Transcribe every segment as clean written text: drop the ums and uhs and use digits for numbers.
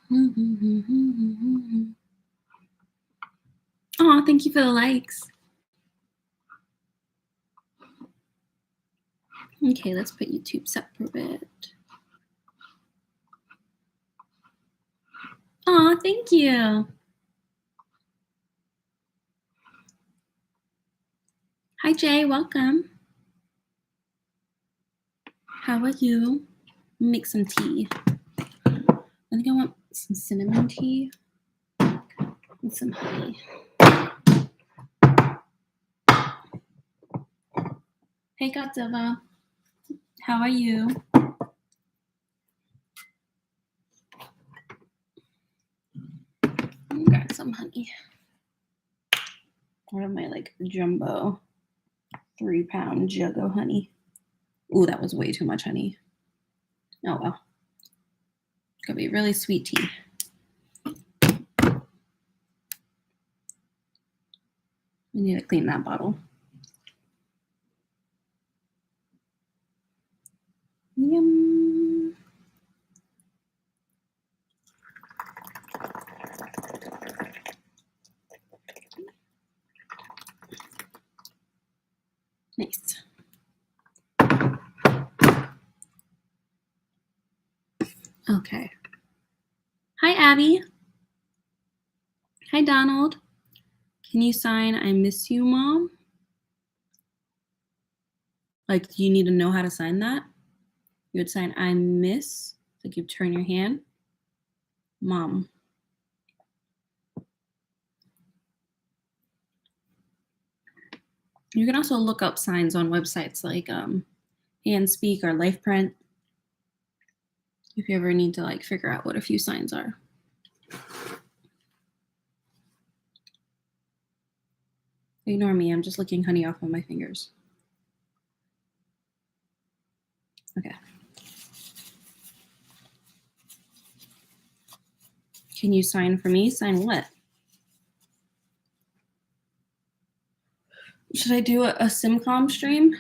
Oh, thank you for the likes. Okay, let's put YouTube separate. Oh, thank you. Hi, Jay. Welcome. How are you? Make some tea. I think I want some cinnamon tea and some honey. Hey, Godzilla. How are you? Got some honey. Out of my like jumbo 3-pound jug of honey. Ooh, that was way too much honey. Oh well. It's gonna be really sweet tea. We need to clean that bottle. Yum. Nice. Okay. Hi, Abby. Hi, Donald. Can you sign I miss you, Mom? Like, do you need to know how to sign that? You would sign I miss, like you turn your hand, Mom. You can also look up signs on websites like Handspeak or LifePrint if you ever need to like figure out what a few signs are. Ignore me, I'm just licking honey off of my fingers. Okay. Can you sign for me? Sign what? Should I do a SimCom stream?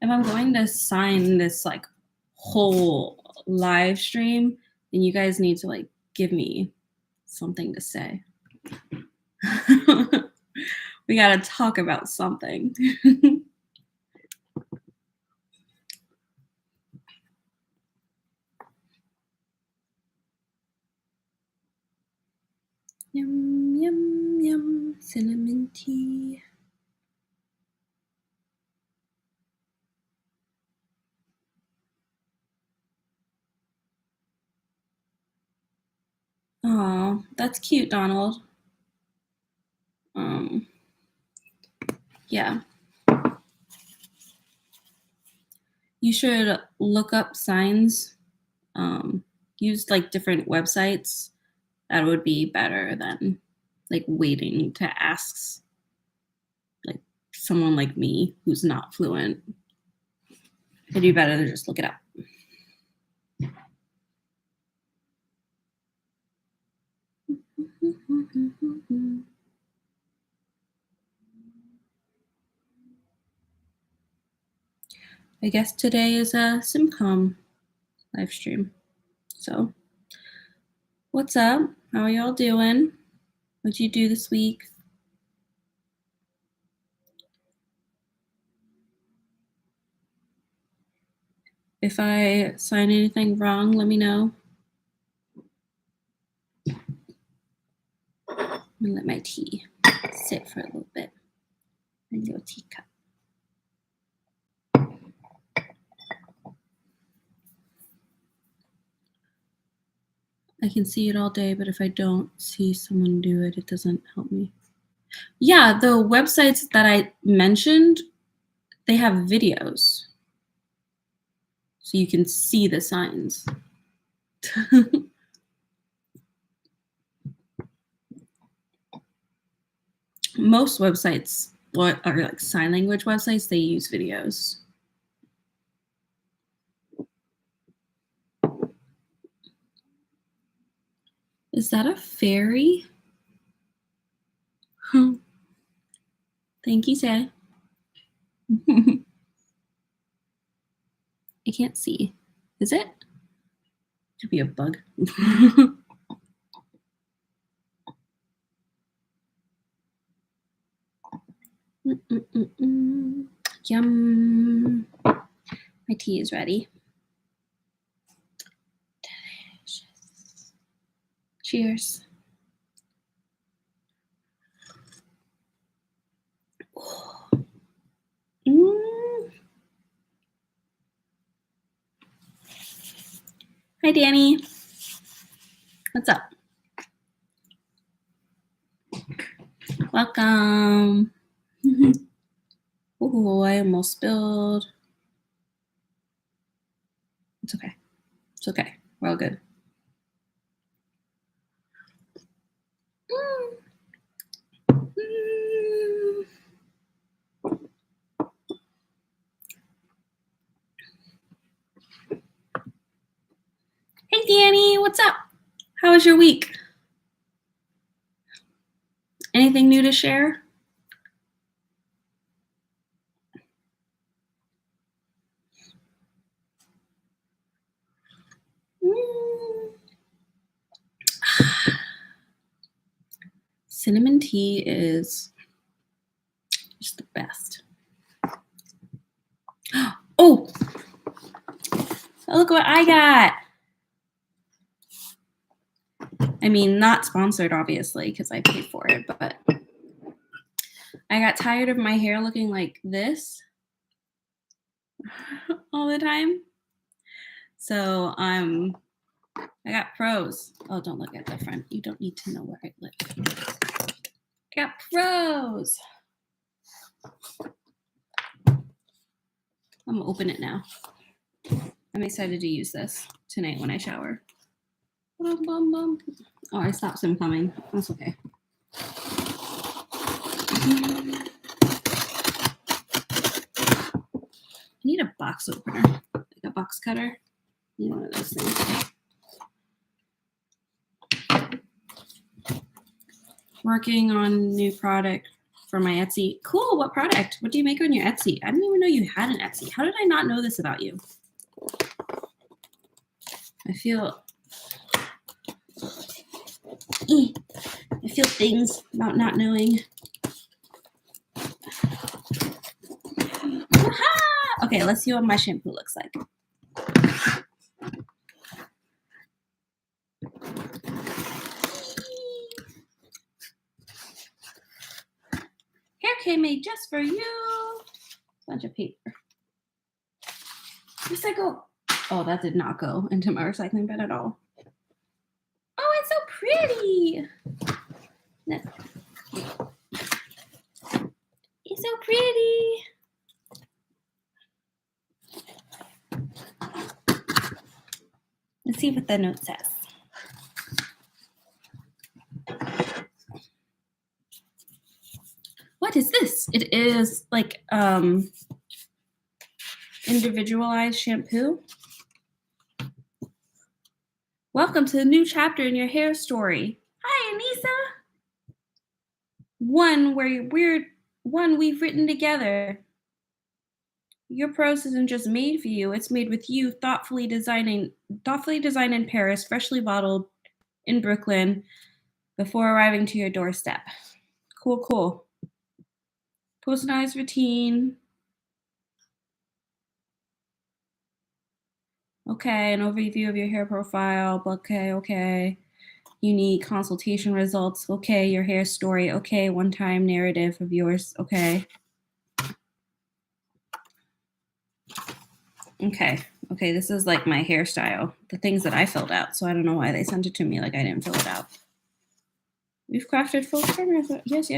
If I'm going to sign this like whole live stream, then you guys need to like give me something to say. We gotta talk about something. Yum, yum, yum, cinnamon tea. Oh, that's cute, Donald. Yeah. You should look up signs. Use like different websites. That would be better than like waiting to ask like someone like me who's not fluent. It'd be better to just look it up. I guess today is a SimCom live stream. So, what's up? How are y'all doing? What'd you do this week? If I sign anything wrong, let me know. I'm gonna let my tea sit for a little bit. My little teacup. I can see it all day, but if I don't see someone do it, it doesn't help me. Yeah, the websites that I mentioned, they have videos. So you can see the signs. Most websites are like sign language websites, they use videos. Is that a fairy? Thank you, Say. I can't see. Is it? Could be a bug. Yum. My tea is ready. Delicious. Cheers. Hi, Danny. What's up? Welcome. Oh, I almost spilled. It's okay. It's okay. We're all good. Hey, Danny. What's up? How was your week? Anything new to share? Cinnamon tea is just the best. Oh, look what I got. I mean, not sponsored, obviously, because I paid for it, but I got tired of my hair looking like this all the time. So I got Pros. Oh, don't look at the front. You don't need to know where I live. I got Pros. I'm gonna open it now. I'm excited to use this tonight when I shower. Oh, I stopped some coming. That's okay. I need a box opener, like a box cutter. Need one of those things. Working on new product for my Etsy. Cool. What product? What do you make on your Etsy? I didn't even know you had an Etsy. How did I not know this about you? I feel things about not knowing. Okay, let's see what my shampoo looks like. Hair care made just for you. Bunch of paper. Recycle. Oh, that did not go into my recycling bin at all. Oh, it's so pretty. It's so pretty. Let's see what the note says. What is this? It is like individualized shampoo. Welcome to the new chapter in your hair story. Hi, Anissa. One we've written together. Your Pros isn't just made for you, it's made with you, thoughtfully designed in Paris, freshly bottled in Brooklyn before arriving to your doorstep. Cool. Personalized routine. Okay, an overview of your hair profile. Okay. Unique consultation results. Okay, your hair story. Okay, one-time narrative of yours. Okay, this is like my hairstyle. The things that I filled out. So I don't know why they sent it to me like I didn't fill it out. We've crafted full progress. Yes.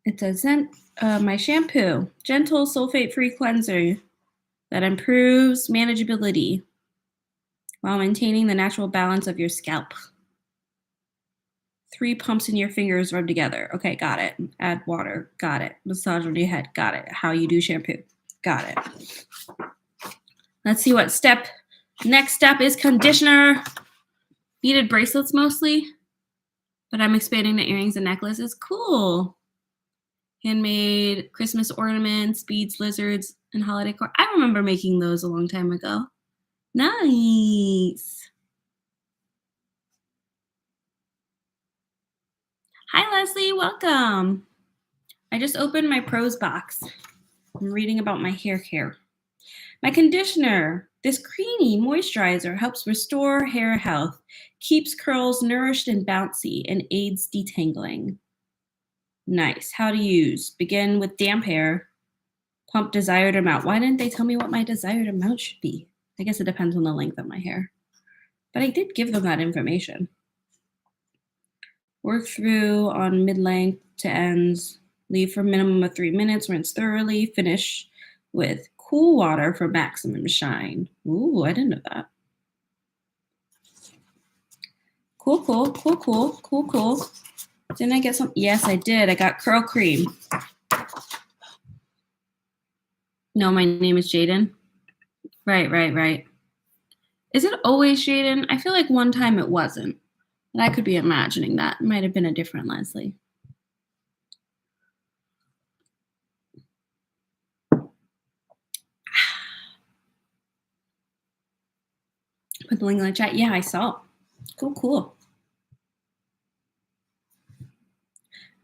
It says my shampoo, gentle sulfate-free cleanser that improves manageability while maintaining the natural balance of your scalp. 3 pumps in your fingers rubbed together. Okay, got it. Add water. Got it. Massage on your head. Got it. How you do shampoo. Got it. Let's see what step. Next step is conditioner. Beaded bracelets mostly, but I'm expanding to earrings and necklaces. Cool. Handmade Christmas ornaments, beads, lizards, and holiday decor. I remember making those a long time ago. Nice. Hi, Leslie. Welcome. I just opened my pros box. I'm reading about my hair care. My conditioner, this creamy moisturizer, helps restore hair health, keeps curls nourished and bouncy, and aids detangling. Nice. How to use. Begin with damp hair. Pump desired amount. Why didn't they tell me what my desired amount should be? I guess it depends on the length of my hair. But I did give them that information. Work through on mid-length to ends. Leave for a minimum of 3 minutes. Rinse thoroughly. Finish with cool water for maximum shine. Ooh, I didn't know that. Cool, cool, cool, cool, cool, cool. Didn't I get some? Yes, I did. I got curl cream. No, my name is Jaden. Right. Is it always Jaden? I feel like one time it wasn't. But I could be imagining that. It might have been a different Leslie. Put the link in the chat. Yeah, I saw. Cool.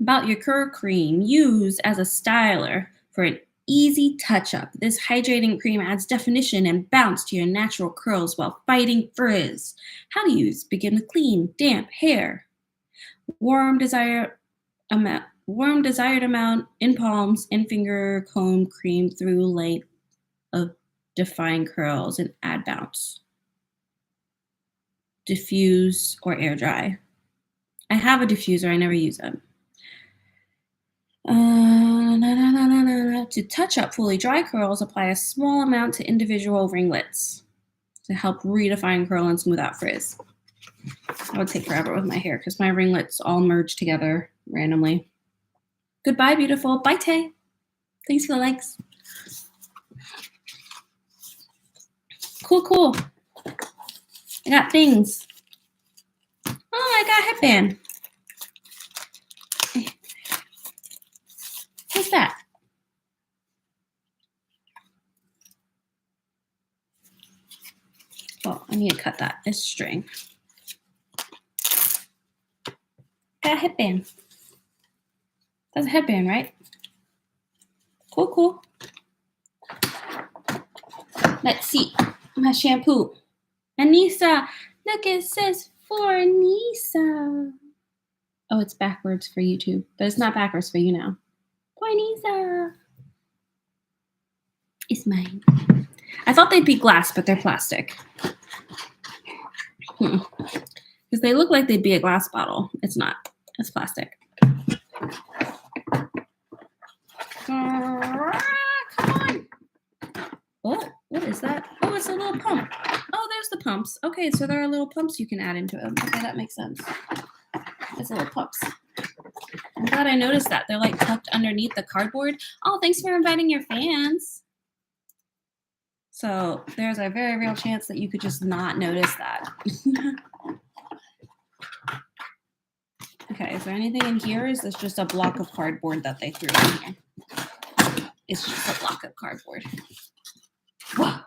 About your curl cream, use as a styler for an easy touch-up. This hydrating cream adds definition and bounce to your natural curls while fighting frizz. How to use. Begin with clean, damp hair. Warm desired amount in palms and finger comb cream through length of define curls and add bounce. Diffuse or air dry. I have a diffuser, I never use it. To touch up fully dry curls, apply a small amount to individual ringlets to help redefine curl and smooth out frizz. That would take forever with my hair because my ringlets all merge together randomly. Goodbye, beautiful. Bye, Tay. Thanks for the likes. Cool. I got things. Oh, I got a headband. What's that? Oh, I need to cut that. It's string. Got a headband. That's a headband, right? Cool. Let's see. My shampoo. Anissa. Look, it says for Anissa. Oh, it's backwards for YouTube, but it's not backwards for you now. For Anissa. It's mine. I thought they'd be glass, but they're plastic. Because they look like they'd be a glass bottle. It's not. It's plastic. Come on. Oh, what is that? Oh, it's a little pump. Oh, there's the pumps. Okay, so there are little pumps you can add into them. Okay, that makes sense. It's little pumps. I'm glad I noticed that. They're like tucked underneath the cardboard. Oh, thanks for inviting your fans. So there's a very real chance that you could just not notice that. Okay, is there anything in here? Is this just a block of cardboard that they threw in here? It's just a block of cardboard. Whoa.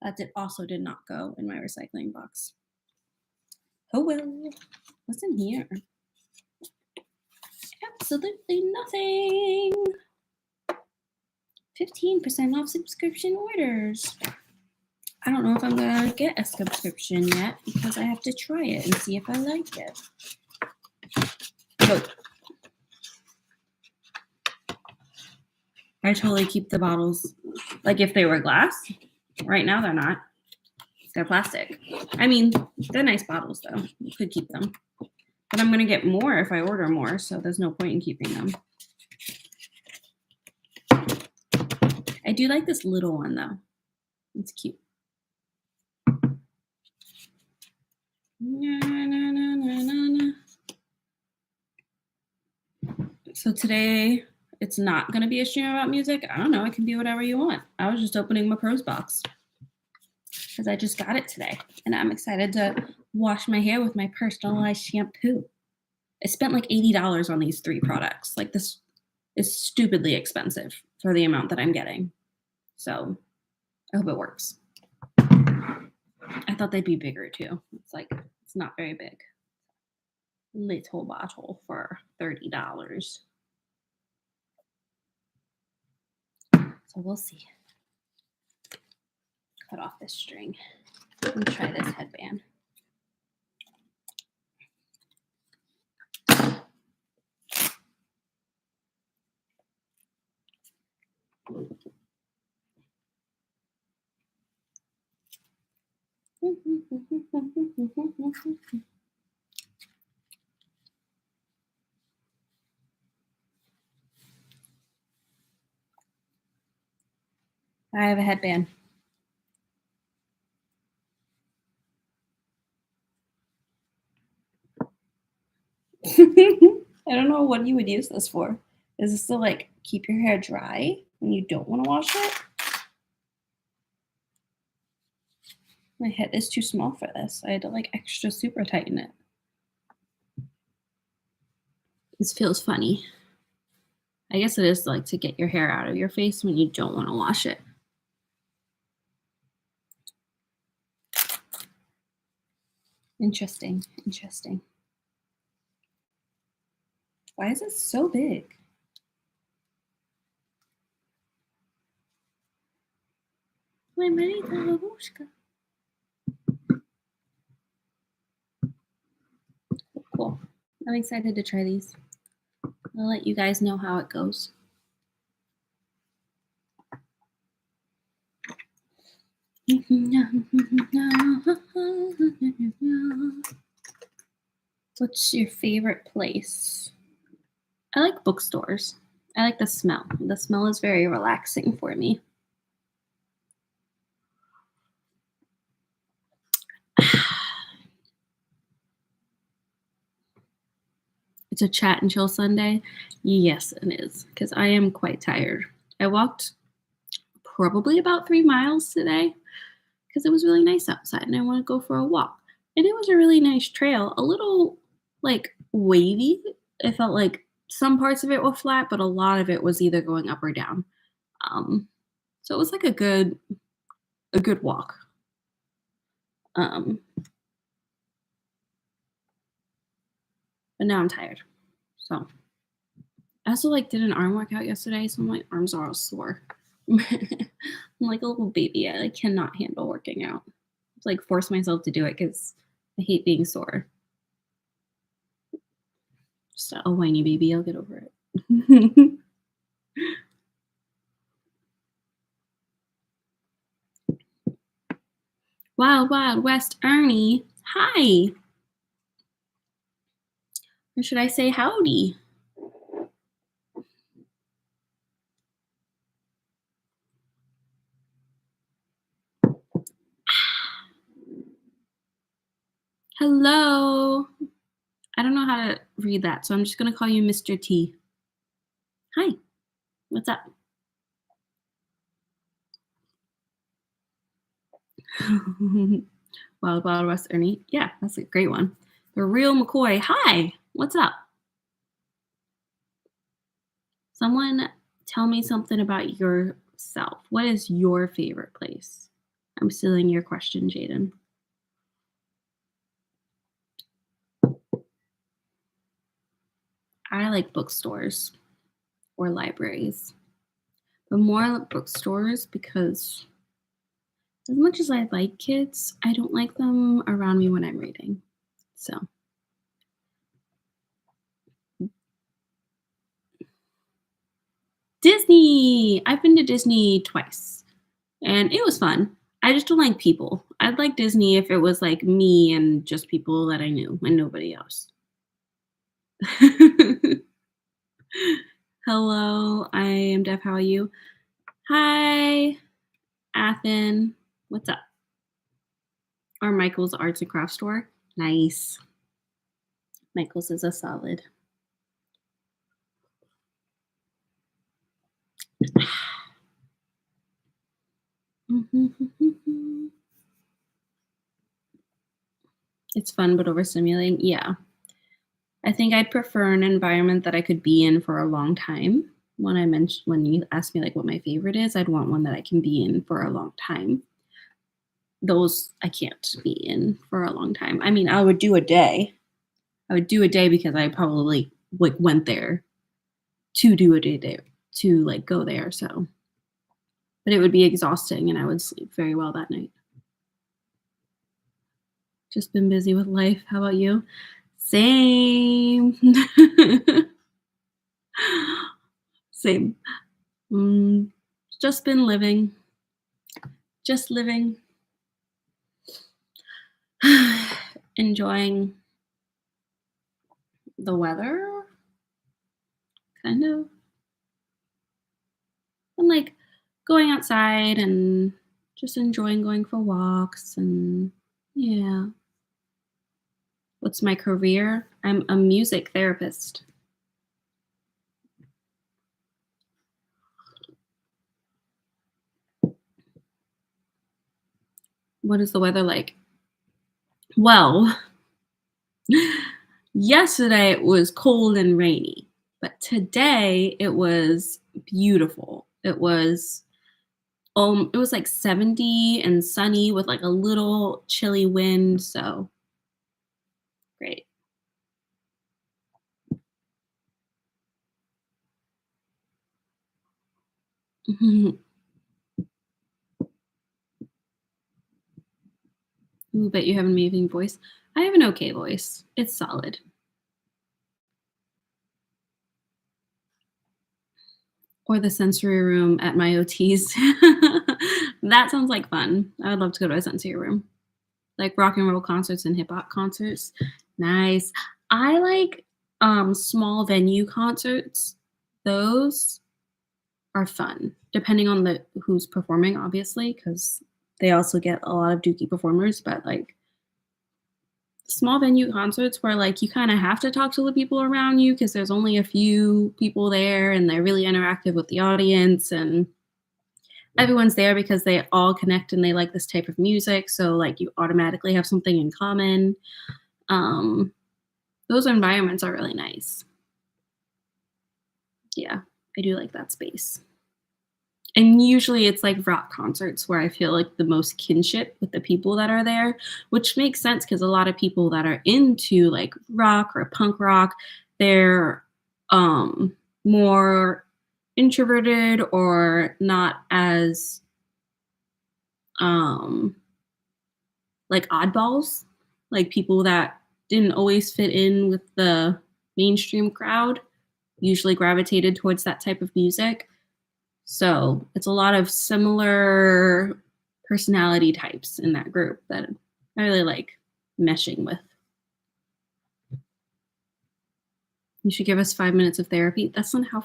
That also did not go in my recycling box. Oh well. What's in here? Absolutely nothing. 15% off subscription orders. I don't know if I'm going to get a subscription yet because I have to try it and see if I like it. Nope. I totally keep the bottles. Like if they were glass. Right now they're not. They're plastic. I mean, they're nice bottles though. You could keep them. But I'm going to get more if I order more, so there's no point in keeping them. I do like this little one though. It's cute. So today, it's not going to be a stream about music. I don't know. It can be whatever you want. I was just opening my pros box because I just got it today. And I'm excited to wash my hair with my personalized shampoo. I spent like $80 on these 3 products. Like, this is stupidly expensive for the amount that I'm getting. So, I hope it works. I thought they'd be bigger too. It's not very big. Little bottle for $30. So we'll see. Cut off this string and try this headband. I have a headband. I don't know what you would use this for. Is this to like keep your hair dry when you don't want to wash it? My head is too small for this. I had to like extra super tighten it. This feels funny. I guess it is like to get your hair out of your face when you don't want to wash it. Interesting. Why is it so big? My marita babushka. Cool. I'm excited to try these. I'll let you guys know how it goes. What's your favorite place? I like bookstores. I like the smell. The smell is very relaxing for me. It's a chat and chill Sunday. Yes, it is, because I am quite tired. I walked probably about 3 miles today because it was really nice outside and I want to go for a walk. And it was a really nice trail, a little like wavy. It felt like some parts of it were flat, but a lot of it was either going up or down. So it was like a good walk. But now I'm tired. So I also like did an arm workout yesterday, so my arms are all sore. I'm like a little baby. I like cannot handle working out. I like force myself to do it because I hate being sore. Just a whiny baby. I'll get over it. Wild Wild West Ernie. Hi. Or should I say howdy? Hello. I don't know how to read that, so I'm just going to call you Mr. T. Hi. What's up? Wild Wild West Ernie. Yeah, that's a great one. The Real McCoy. Hi. What's up? Someone tell me something about yourself. What is your favorite place? I'm stealing your question, Jaden. I like bookstores or libraries, but more bookstores because as much as I like kids, I don't like them around me when I'm reading. So Disney. I've been to Disney twice and it was fun. I just don't like people. I'd like Disney if it was like me and just people that I knew and nobody else. Hello, I am Def. How are you? Hi, Athen. What's up? Or Michael's Arts and Crafts Store. Nice. Michael's is a solid. It's fun but overstimulating. Yeah. I think I'd prefer an environment that I could be in for a long time. When you ask me, like, what my favorite is, I'd want one that I can be in for a long time. Those I can't be in for a long time. I mean, I would do a day. I would do a day because I probably, like, went there to do a day there, to, like, go there, so but it would be exhausting, and I would sleep very well that night. Just been busy with life. How about you? Same. Same. Mm, just been living. Just living. Enjoying the weather, kind of. And, like, going outside and just enjoying going for walks and yeah. What's my career? I'm a music therapist. What is the weather like? Well, yesterday it was cold and rainy, but today it was beautiful. It was like 70 and sunny with like a little chilly wind, so great. Ooh, bet you have an amazing voice. I have an okay voice. It's solid. Or the sensory room at my OT's. That sounds like fun. I would love to go to a sensory room. Like rock and roll concerts and hip hop concerts. Nice. I like small venue concerts. Those are fun, depending on the who's performing, obviously, because they also get a lot of dookie performers, but like small venue concerts where like you kind of have to talk to the people around you because there's only a few people there and they're really interactive with the audience and everyone's there because they all connect and they like this type of music, so like you automatically have something in common. um those environments are really nice. Yeah, I do like that space. And usually it's like rock concerts where I feel like the most kinship with the people that are there, which makes sense because a lot of people that are into like rock or punk rock, they're more introverted or not as um like oddballs, like people that didn't always fit in with the mainstream crowd, usually gravitated towards that type of music. So it's a lot of similar personality types in that group that I really like meshing with. You should give us 5 minutes of therapy. That's not how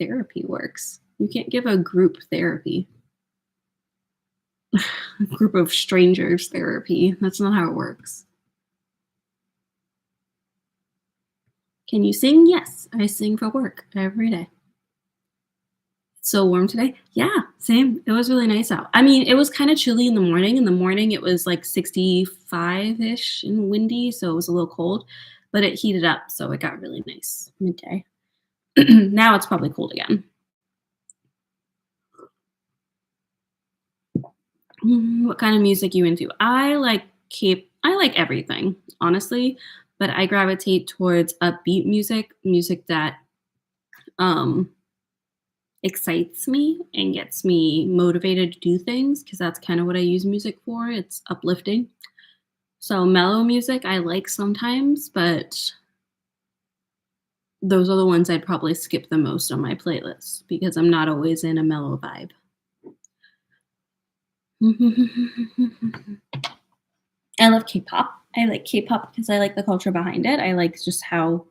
therapy works. You can't give a group therapy, a group of strangers therapy. That's not how it works. Can you sing? Yes, I sing for work every day. So warm today? Yeah, same. It was really nice out. I mean, it was kind of chilly in the morning. In the morning, it was like 65-ish and windy, so it was a little cold, but it heated up, so it got really nice midday. Now it's probably cold again. What kind of music you into? I like everything, honestly, but I gravitate towards upbeat music that um excites me and gets me motivated to do things because that's kind of what I use music for. It's uplifting. So mellow music I like sometimes, but those are the ones I'd probably skip the most on my playlist because I'm not always in a mellow vibe. I love K-pop. I like K-pop because I like the culture behind it. I like just how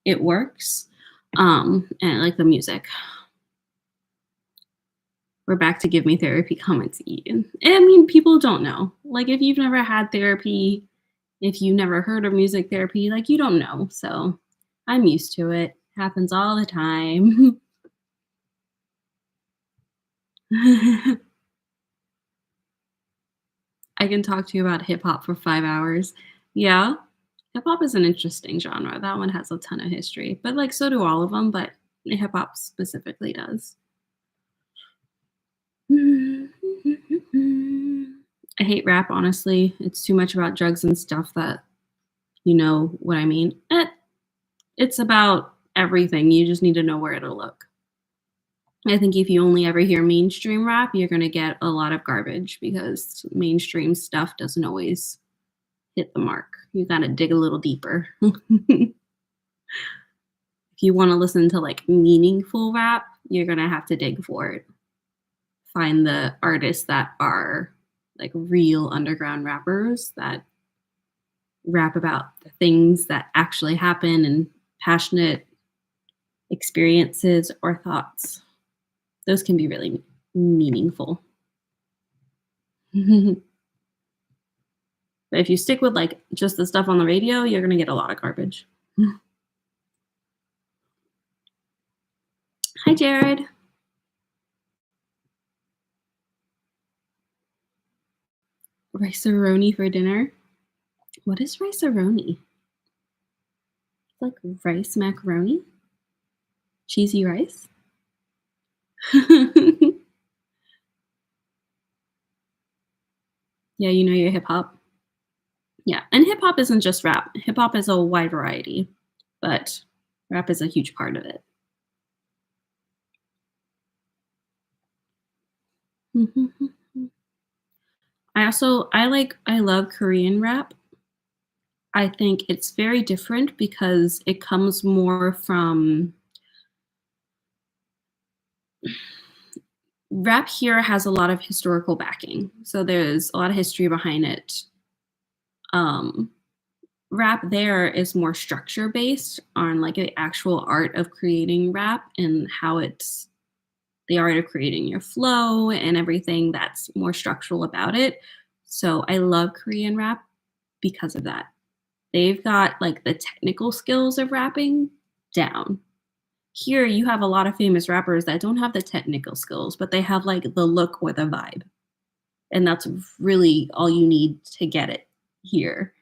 it works. And I like the music. We're back to give me therapy comments, Ian. I mean, people don't know. Like, if you've never had therapy, if you never heard of music therapy, like, you don't know. So I'm used to it. Happens all the time. I can talk to you about hip hop for 5 hours. Yeah. Hip hop is an interesting genre. That one has a ton of history, but like so do all of them, but hip hop specifically does. I hate rap, honestly. It's too much about drugs and stuff that you know what I mean. It's about everything. You just need to know where to look. I think if you only ever hear mainstream rap, you're going to get a lot of garbage because mainstream stuff doesn't always hit the mark. You got to dig a little deeper. If you want to listen to like meaningful rap, you're going to have to dig for it. Find the artists that are like real underground rappers that rap about the things that actually happen and passionate experiences or thoughts. Those can be really meaningful. But if you stick with like just the stuff on the radio, you're going to get a lot of garbage. Hi, Jared. Rice-A-Roni for dinner. What is rice-a-roni? Like rice macaroni? Cheesy rice? Yeah, you know your hip hop. Yeah, and hip hop isn't just rap. Hip hop is a wide variety, but rap is a huge part of it. I love Korean rap. I think it's very different because it comes more from rap here has a lot of historical backing. So there's a lot of history behind it. Um, Rap there is more structure based on like the actual art of creating rap and how it's the art of creating your flow and everything that's more structural about it. So I love Korean rap because of that. They've got like the technical skills of rapping down. Here you have a lot of famous rappers that don't have the technical skills, but they have like the look or the vibe. And that's really all you need to get it here.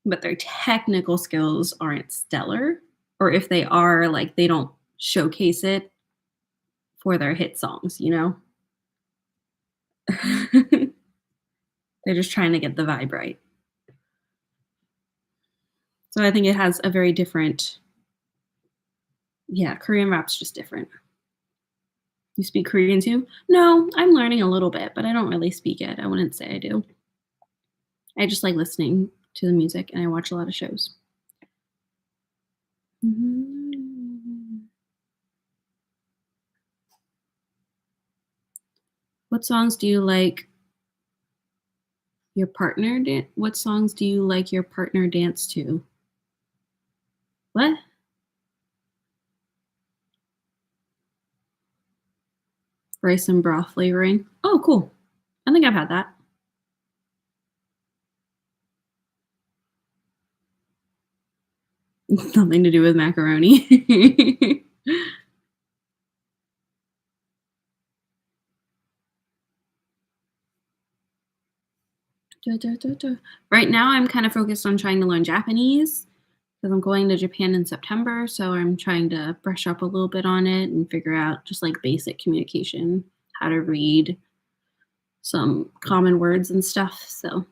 But their technical skills aren't stellar, or if they are, like they don't showcase it for their hit songs, you know? They're just trying to get the vibe right. So I think it has a very different, yeah, Korean rap's just different. You speak Korean too? No, I'm learning a little bit, but I don't really speak it. I wouldn't say I do. I just like listening to the music and I watch a lot of shows. What songs do you like your partner what songs do you like your partner dance to? What? Rice and broth flavoring. Oh, cool. I think I've had that. Nothing to do with macaroni. Right now, I'm kind of focused on trying to learn Japanese because I'm going to Japan in September. So I'm trying to brush up a little bit on it and figure out just like basic communication, how to read some common words and stuff. So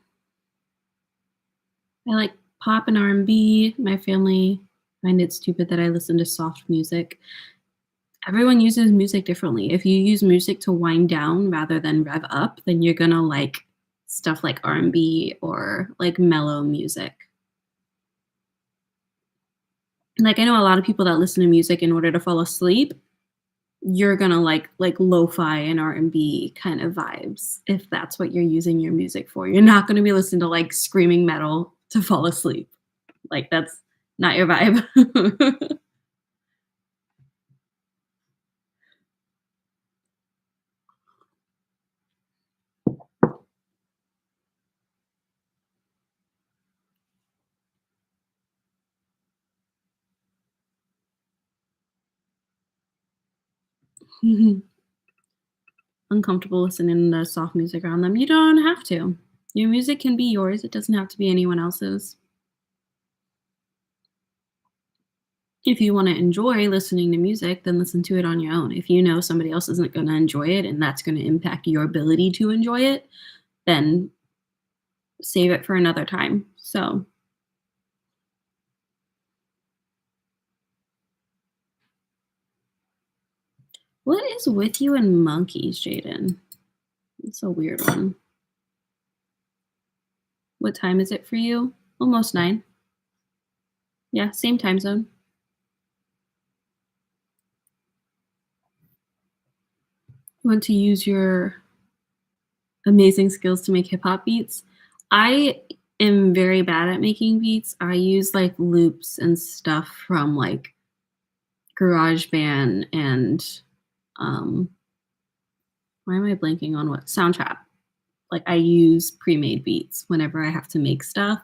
I like pop and R&B. My family find it stupid that I listen to soft music. Everyone uses music differently. If you use music to wind down rather than rev up, then you're gonna like stuff like R&B or like mellow music. Like I know a lot of people that listen to music in order to fall asleep. You're gonna like lo-fi and R&B kind of vibes if that's what you're using your music for. You're not gonna be listening to like screaming metal to fall asleep. Like that's not your vibe. Uncomfortable listening to soft music around them. You don't have to. Your music can be yours. It doesn't have to be anyone else's. If you want to enjoy listening to music, then listen to it on your own. If you know somebody else isn't going to enjoy it and that's going to impact your ability to enjoy it, then save it for another time. So, what is with you and monkeys, Jaden? It's a weird one. What time is it for you? Almost 9. Yeah, same time zone. You want to use your amazing skills to make hip hop beats. I am very bad at making beats. I use like loops and stuff from like GarageBand and um why am I blanking on what Soundtrap? Like I use pre-made beats whenever I have to make stuff.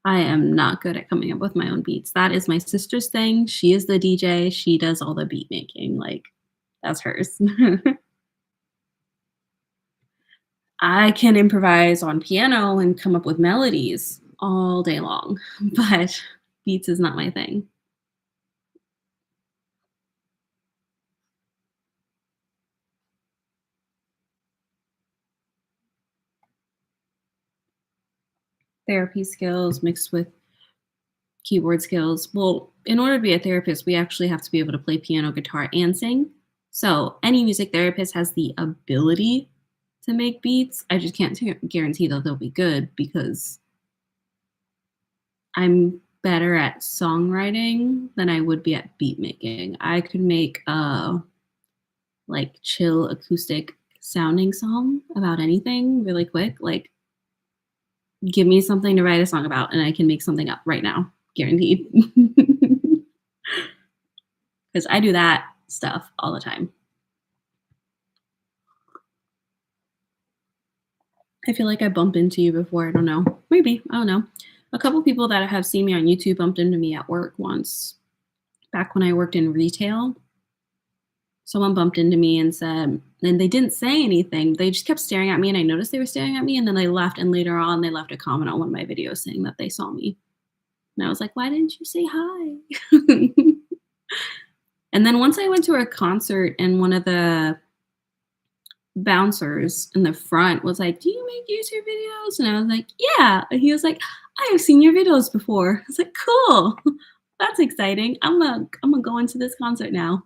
I am not good at coming up with my own beats. That is my sister's thing. She is the DJ. She does all the beat making. Like that's hers. I can improvise on piano and come up with melodies all day long, but beats is not my thing. Therapy skills mixed with keyboard skills. Well, in order to be a therapist, we actually have to be able to play piano, guitar, and sing. So any music therapist has the ability to make beats. I just can't guarantee that they'll be good because I'm better at songwriting than I would be at beat making. I could make a like chill acoustic sounding song about anything really quick. Like give me something to write a song about and I can make something up right now, guaranteed. Because I do that stuff all the time. I feel like I bumped into you before. I don't know. Maybe. I don't know. A couple people that have seen me on YouTube bumped into me at work once back when I worked in retail. Someone bumped into me and said, and they didn't say anything. They just kept staring at me and I noticed they were staring at me and then they left. And later on, they left a comment on one of my videos saying that they saw me. And I was like, why didn't you say hi? And then once I went to a concert and one of the bouncers in the front was like, do you make YouTube videos? And I was like, yeah. And he was like, I have seen your videos before. I was like, cool. That's exciting. I'm gonna go into this concert now.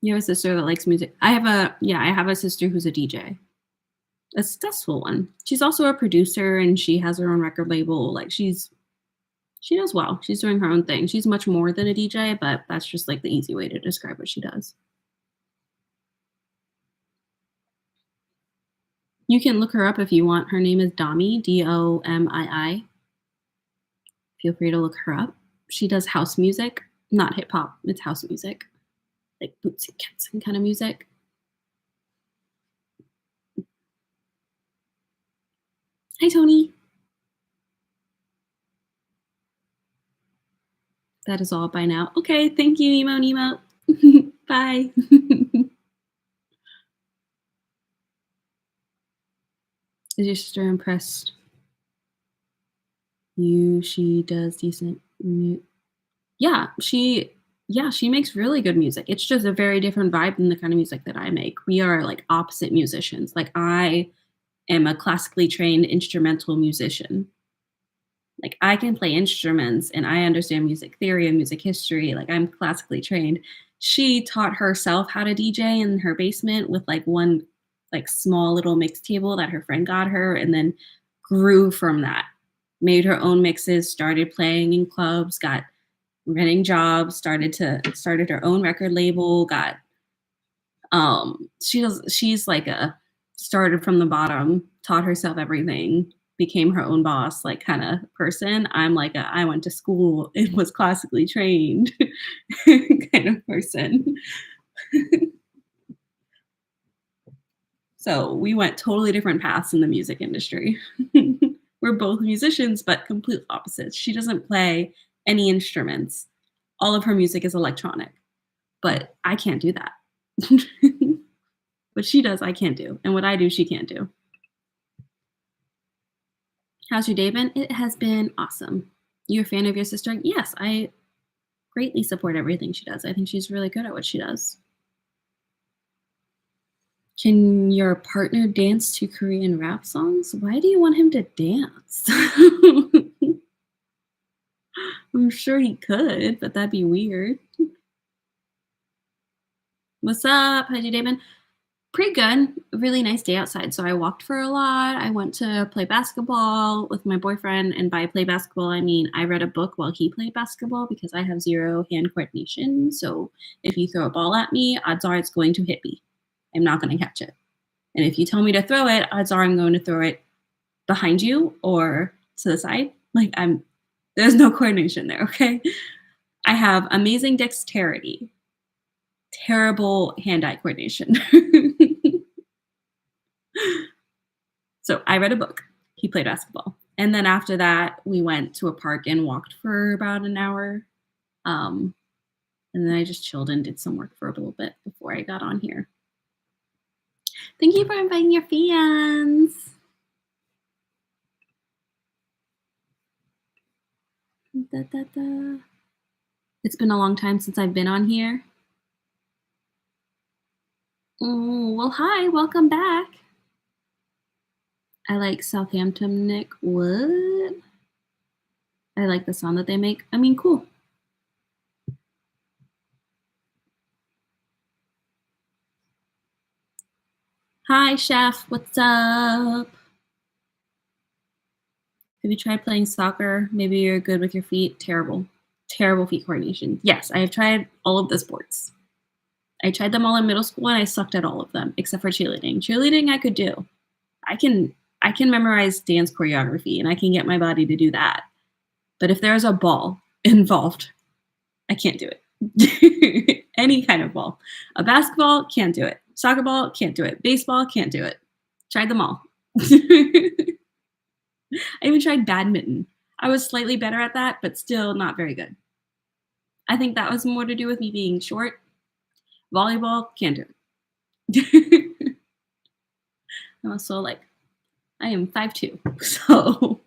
You have a sister that likes music. I have a sister who's a DJ. A successful one. She's also a producer and she has her own record label. Like she does well. She's doing her own thing. She's much more than a DJ, but that's just like the easy way to describe what she does. You can look her up if you want. Her name is Domii, Domii. Feel free to look her up. She does house music, not hip hop. It's house music, like boots and cats and kind of music. Hi, Tony. That is all by now. Okay, thank you, Nemo. Bye. Is your sister impressed? She does decent. She makes really good music. It's just a very different vibe than the kind of music that I make. We are like opposite musicians. Like I am a classically trained instrumental musician. Like I can play instruments and I understand music theory and music history. Like I'm classically trained. She taught herself how to DJ in her basement with like one like small little mix table that her friend got her and then grew from that. Made her own mixes, started playing in clubs, got getting jobs, started her own record label, got she's like a started from the bottom, taught herself everything, became her own boss, like kind of person. I'm like I went to school and was classically trained kind of person. So we went totally different paths in the music industry. We're both musicians, but complete opposites. She doesn't play any instruments. All of her music is electronic, but I can't do that. What she does, I can't do. And what I do, she can't do. How's your day been? It has been awesome. You're a fan of your sister? Yes, I greatly support everything she does. I think she's really good at what she does. Can your partner dance to Korean rap songs? Why do you want him to dance? I'm sure he could, but that'd be weird. What's up? How's your day been? Pretty good. Really nice day outside. So I walked for a lot. I went to play basketball with my boyfriend. And by play basketball, I mean I read a book while he played basketball because I have zero hand coordination. So if you throw a ball at me, odds are it's going to hit me. I'm not going to catch it. And if you tell me to throw it, odds are I'm going to throw it behind you or to the side. There's no coordination there, okay? I have amazing dexterity, terrible hand-eye coordination. So I read a book. He played basketball. And then after that, we went to a park and walked for about an hour. And then I just chilled and did some work for a little bit before I got on here. Thank you for inviting your fans. Da, da, da. It's been a long time since I've been on here. Oh, well, hi, welcome back. I like Southampton, Nick. What? I like the sound that they make. I mean, cool. Hi, chef. What's up? Have you tried playing soccer? Maybe you're good with your feet. Terrible. Terrible feet coordination. Yes, I have tried all of the sports. I tried them all in middle school and I sucked at all of them except for cheerleading. Cheerleading I could do. I can memorize dance choreography and I can get my body to do that. But if there's a ball involved, I can't do it. Any kind of ball. A basketball, can't do it. Soccer ball, can't do it. Baseball, can't do it. Tried them all. I even tried badminton. I was slightly better at that, but still not very good. I think that was more to do with me being short. Volleyball, can't do it. Also, I am 5'2", so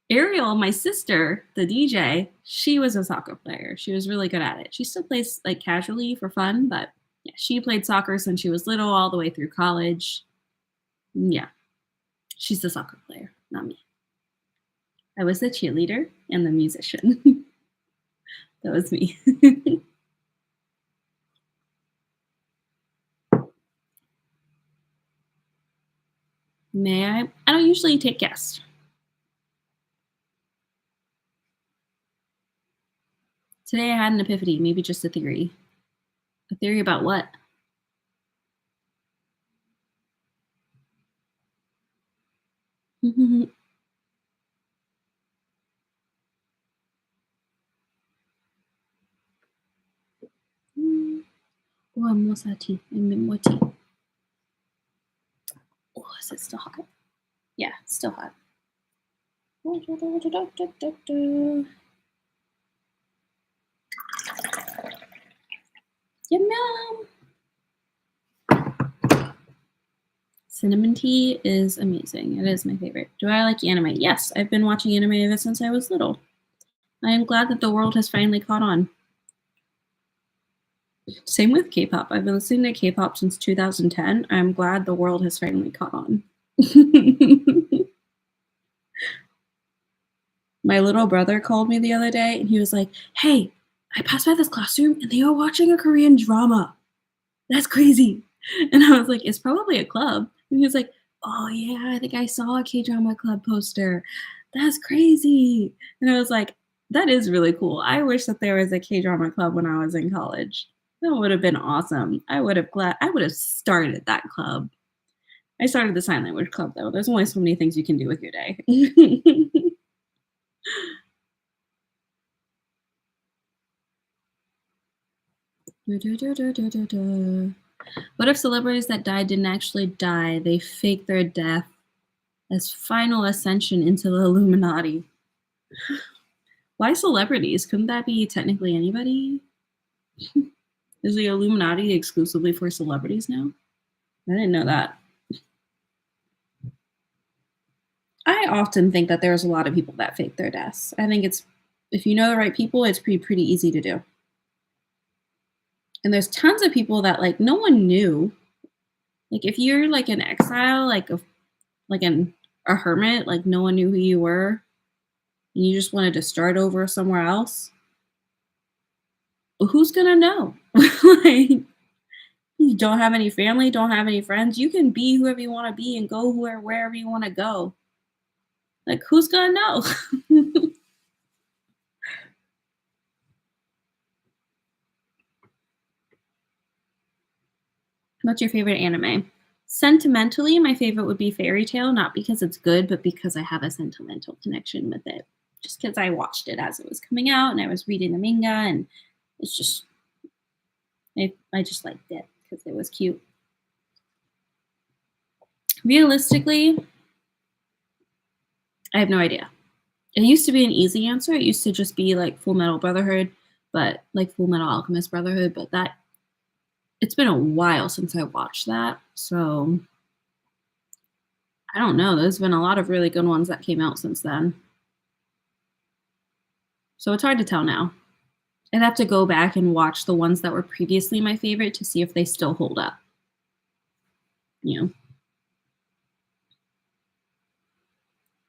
Ariel, my sister, the DJ, she was a soccer player. She was really good at it. She still plays casually for fun, but yeah, she played soccer since she was little all the way through college. Yeah, she's the soccer player, not me. I was the cheerleader and the musician. That was me. May I? I don't usually take guests. Today I had an epiphany, maybe just a theory. A theory about what? Oh, I'm Mosati. I'm Moti. Oh, is it still hot? Yeah, it's still hot. Yum yum. Cinnamon tea is amazing. It is my favorite. Do I like anime? Yes, I've been watching anime ever since I was little. I am glad that the world has finally caught on. Same with K-pop. I've been listening to K-pop since 2010. I'm glad the world has finally caught on. My little brother called me the other day and he was like, "Hey, I passed by this classroom and they were watching a Korean drama. That's crazy." And I was like, "It's probably a club." And he was like, "Oh yeah, I think I saw a K-drama club poster. That's crazy." And I was like, "That is really cool. I wish that there was a K-drama club when I was in college. That would have been awesome. I would have started that club." I started the sign language club though. There's only so many things you can do with your day. What if celebrities that died didn't actually die? They faked their death as final ascension into the Illuminati. Why celebrities? Couldn't that be technically anybody? Is the Illuminati exclusively for celebrities now? I didn't know that. I often think that there's a lot of people that fake their deaths. I think it's if you know the right people, it's pretty easy to do. And there's tons of people that like no one knew. Like if you're like in exile, like an a hermit, like no one knew who you were, and you just wanted to start over somewhere else. Well, who's gonna know? Like you don't have any family, don't have any friends. You can be whoever you want to be and go wherever you want to go. Like who's gonna know? What's your favorite anime? Sentimentally, my favorite would be Fairy Tale, not because it's good, but because I have a sentimental connection with it. Just because I watched it as it was coming out and I was reading the manga, and it's just, I just liked it because it was cute. Realistically, I have no idea. It used to be an easy answer. It used to just be like Full Metal Brotherhood, but like Full Metal Alchemist Brotherhood, but that it's been a while since I watched that. So I don't know. There's been a lot of really good ones that came out since then. So it's hard to tell now. I'd have to go back and watch the ones that were previously my favorite to see if they still hold up. You know.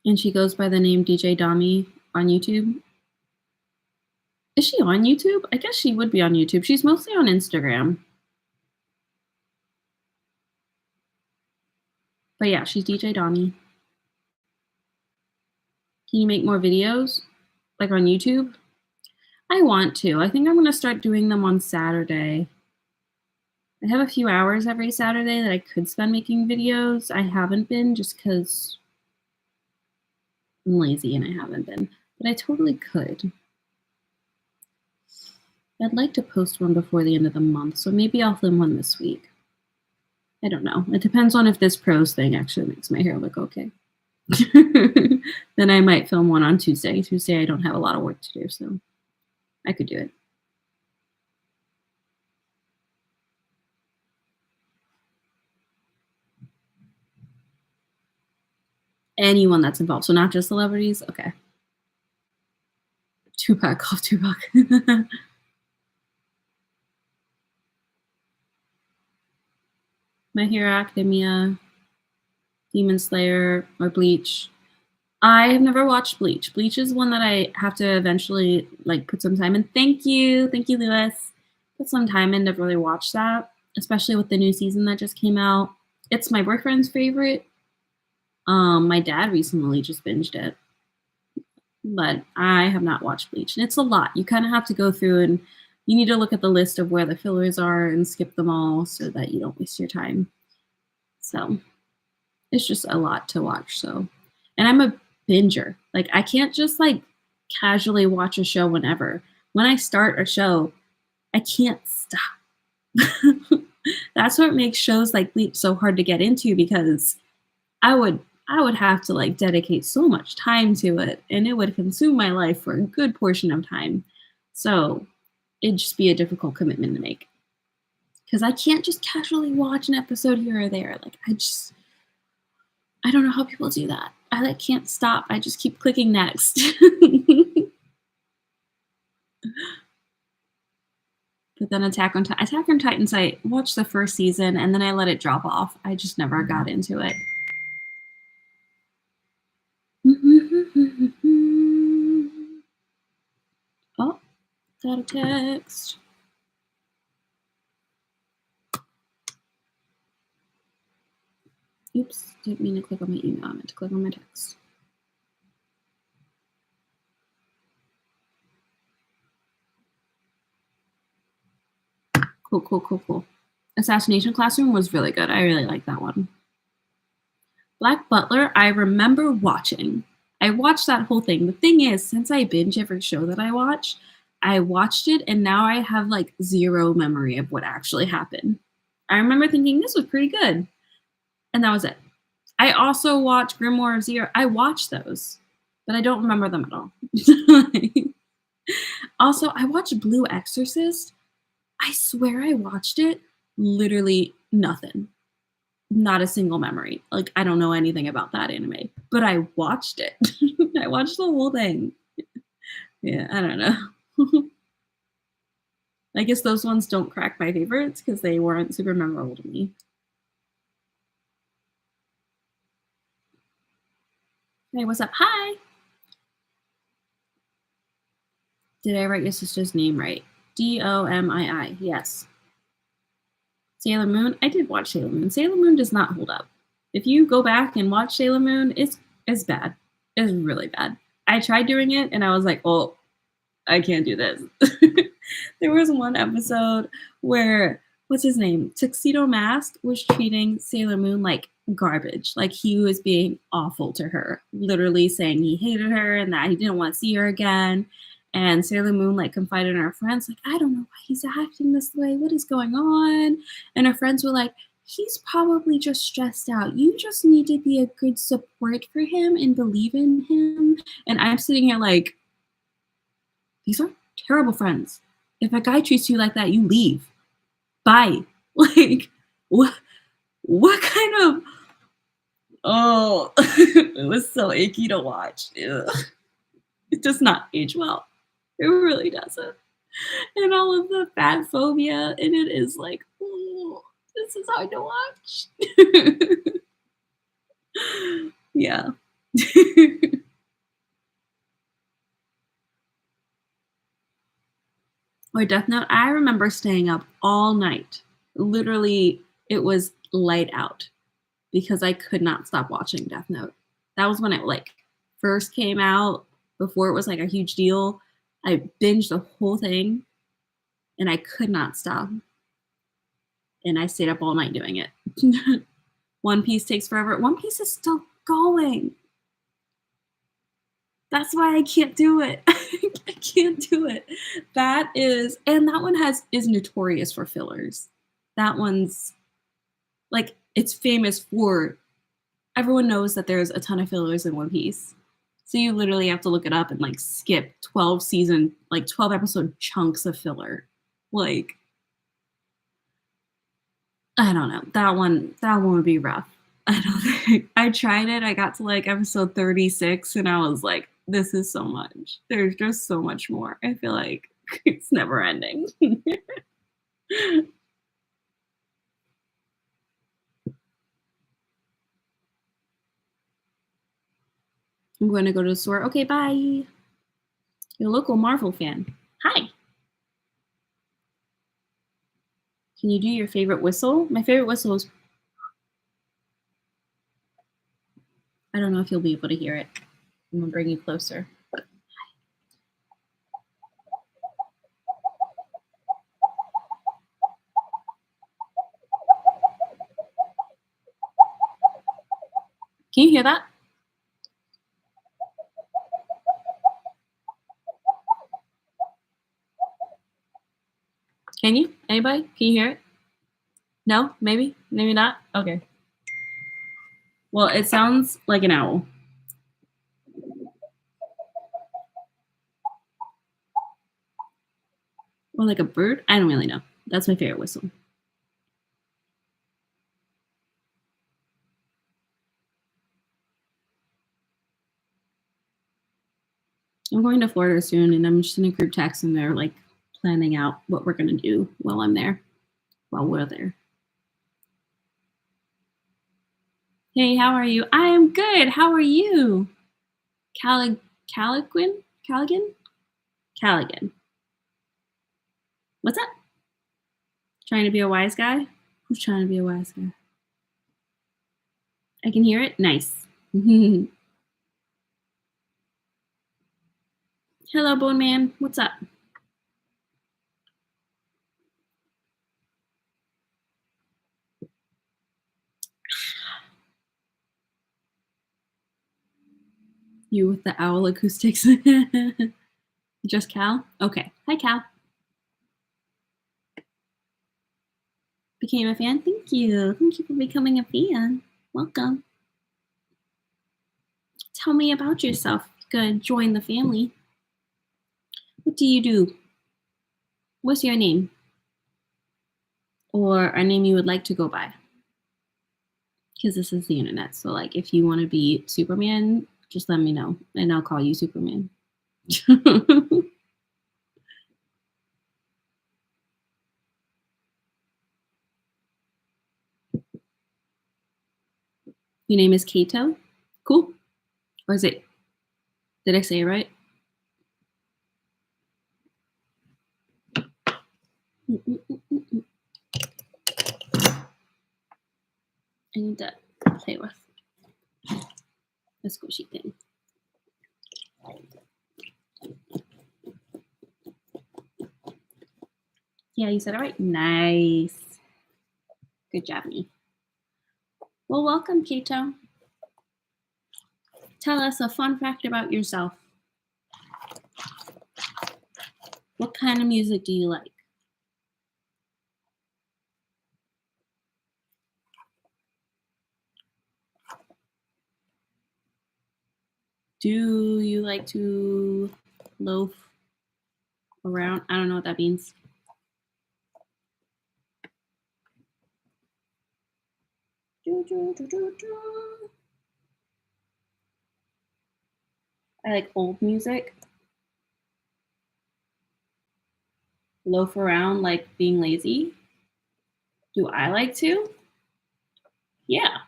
And she goes by the name DJ Dami on YouTube. Is she on YouTube? I guess she would be on YouTube. She's mostly on Instagram. But yeah, she's DJ Dami. Can you make more videos? Like on YouTube? I want to. I think I'm going to start doing them on Saturday. I have a few hours every Saturday that I could spend making videos. I haven't been just because I'm lazy and I haven't been. But I totally could. I'd like to post one before the end of the month, so maybe I'll film one this week. I don't know. It depends on if this pros thing actually makes my hair look okay. Then I might film one on Tuesday. Tuesday I don't have a lot of work to do, so I could do it. Anyone that's involved, so not just celebrities? Okay. Tupac, call Tupac. My Hero Academia, Demon Slayer, or Bleach. I have never watched Bleach. Bleach is one that I have to eventually like put some time in. Thank you, Lewis. Put some time in to really watch that, especially with the new season that just came out. It's my boyfriend's favorite. My dad recently just binged it, but I have not watched Bleach, and it's a lot. You kind of have to go through and you need to look at the list of where the fillers are and skip them all so that you don't waste your time. So it's just a lot to watch. So, and I'm a binger. Like I can't just like casually watch a show whenever. When I start a show, I can't stop. That's what makes shows like Bleach so hard to get into because I would have to like dedicate so much time to it and it would consume my life for a good portion of time. So it'd just be a difficult commitment to make. Because I can't just casually watch an episode here or there. Like I don't know how people do that. I like can't stop. I just keep clicking next. But then Attack on Titans, I watched the first season and then I let it drop off. I just never got into it. Oh, got a text. Oops, didn't mean to click on my email. I meant to click on my text. Cool. Assassination Classroom was really good. I really liked that one. Black Butler, I remember watching. I watched that whole thing. The thing is, since I binge every show that I watched it and now I have like zero memory of what actually happened. I remember thinking this was pretty good. And that was it. I also watched Grimoire of Zero. I watched those, but I don't remember them at all. Also, I watched Blue Exorcist. I swear I watched it. Literally nothing. not a single memory. Like, I don't know anything about that anime, but I watched it. I watched the whole thing. Yeah, I don't know. I guess those ones don't crack my favorites because they weren't super memorable to me. Hey, what's up? Hi. Did I write your sister's name right? Domii. Yes. Sailor Moon. I did watch Sailor Moon. Sailor Moon does not hold up. If you go back and watch Sailor Moon, it's bad. It's really bad. I tried doing it and I was like, oh, I can't do this. There was one episode where what's his name? Tuxedo Mask was treating Sailor Moon like garbage. Like he was being awful to her, literally saying he hated her and that he didn't want to see her again. And Sailor Moon like confided in her friends, like, I don't know why he's acting this way. What is going on? And her friends were like, he's probably just stressed out. You just need to be a good support for him and believe in him. And I'm sitting here like, these are terrible friends. If a guy treats you like that, you leave. Bye. Like, what kind of, oh, it was so icky to watch. Ugh. It does not age well. It really doesn't. And all of the fat phobia in it is like, oh, this is hard to watch. Yeah. Or Death Note, I remember staying up all night. Literally, it was light out because I could not stop watching Death Note. That was when it like first came out, before it was like a huge deal. I binged the whole thing and I could not stop. And I stayed up all night doing it. One Piece takes forever. One Piece is still going. That's why I can't do it. I can't do it. That is, and that one is notorious for fillers. That one's like, it's famous for, everyone knows that there's a ton of fillers in One Piece. So you literally have to look it up and like skip 12 season, like 12 episode chunks of filler. Like, I don't know. That one would be rough. I don't think I tried it. I got to like episode 36 and I was like, this is so much. There's just so much more. I feel like it's never ending. I'm going to go to the store. Okay, bye. Your local Marvel fan. Hi. Can you do your favorite whistle? My favorite whistle is, I don't know if you'll be able to hear it. I'm going to bring you closer. Can you hear that? Can you? Anybody? Can you hear it? No? Maybe? Maybe not? Okay. Well, it sounds like an owl. Or like a bird? I don't really know. That's my favorite whistle. I'm going to Florida soon and I'm just in a group text and they're like planning out what we're going to do while I'm there, while we're there. Hey, how are you? I am good. How are you? Callaghan? Callaghan? Callaghan. What's up? Trying to be a wise guy? Who's trying to be a wise guy? I can hear it. Nice. Hello, Bone Man. What's up? You with the owl acoustics. Just Cal? Okay. Hi, Cal. Became a fan? Thank you. Thank you for becoming a fan. Welcome. Tell me about yourself. Gonna join the family. What do you do? What's your name? Or a name you would like to go by? because this is the internet. So like if you want to be Superman, just let me know and I'll call you Superman. Your name is Kato? Cool. Or is it, did I say it right? I need to play with the squishy thing. Yeah, you said it right. Nice. Good job, me. Well, welcome, Kato. Tell us a fun fact about yourself. What kind of music do you like? Do you like to loaf around? I don't know what that means. I like old music. Loaf around like being lazy. Do I like to? Yeah.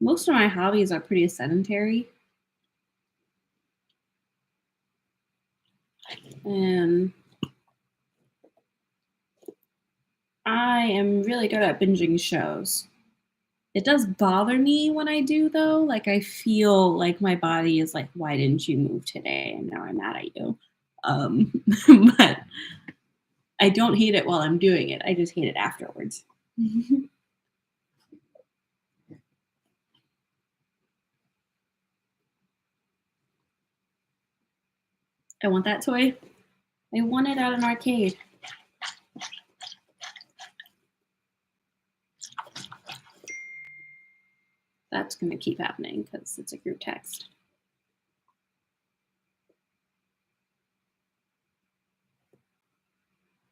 Most of my hobbies are pretty sedentary. And I am really good at binging shows. It does bother me when I do, though. Like, I feel like my body is like, why didn't you move today? And now I'm mad at you. But I don't hate it while I'm doing it. I just hate it afterwards. I want that toy. I want it at an arcade. That's going to keep happening because it's a group text.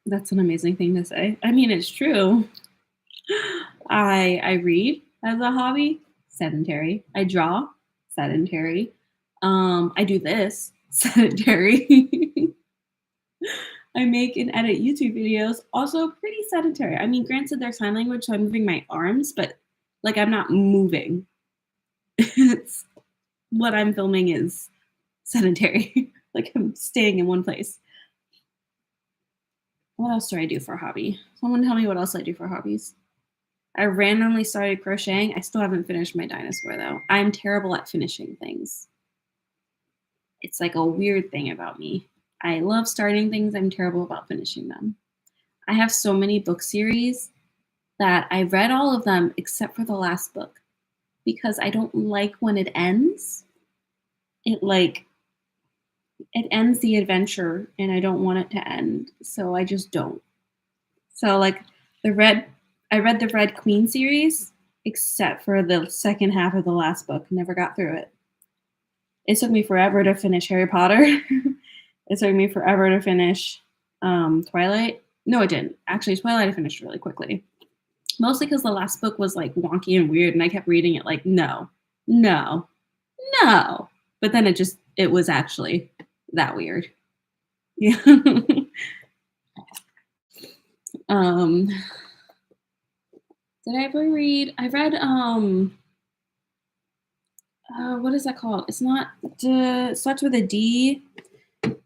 That's an amazing thing to say. I mean, it's true. I read as a hobby, sedentary. I draw, sedentary. I do this, sedentary. I make and edit YouTube videos, also pretty sedentary. I mean, granted, they're sign language, so I'm moving my arms, but like I'm not moving. It's what I'm filming is sedentary. Like I'm staying in one place. What else do I do for a hobby? Someone tell me what else I do for hobbies. I randomly started crocheting. I still haven't finished my dinosaur though. I'm terrible at finishing things. It's like a weird thing about me. I love starting things. I'm terrible about finishing them. I have so many book series that I read all of them except for the last book because I don't like when it ends. It ends the adventure and I don't want it to end. So I just don't. So like I read the Red Queen series except for the second half of the last book. Never got through it. It took me forever to finish Harry Potter. It took me forever to finish Twilight. No, it didn't. Actually, Twilight I finished really quickly. Mostly because the last book was like wonky and weird and I kept reading it like, no, no, no. But then it was actually that weird. Yeah. Did I ever read? I read what is that called? It's not starts with a D.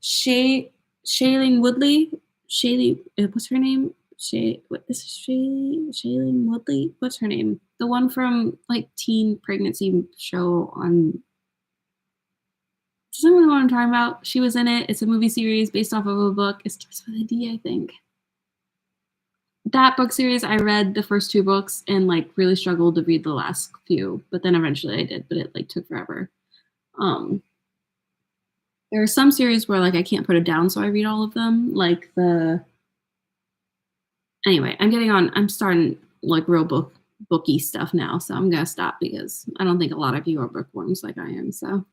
Shailene Woodley. What's her name? What is Shailene Woodley? What's her name? The one from like teen pregnancy show on. Does anyone know what I'm talking about? She was in it. It's a movie series based off of a book. It starts with a D, I think. That book series, I read the first two books and like really struggled to read the last few, but then eventually I did, but it like took forever. There are some series where like I can't put it down, so I read all of them. Anyway, I'm starting like real booky stuff now, so I'm gonna stop because I don't think a lot of you are bookworms like I am. So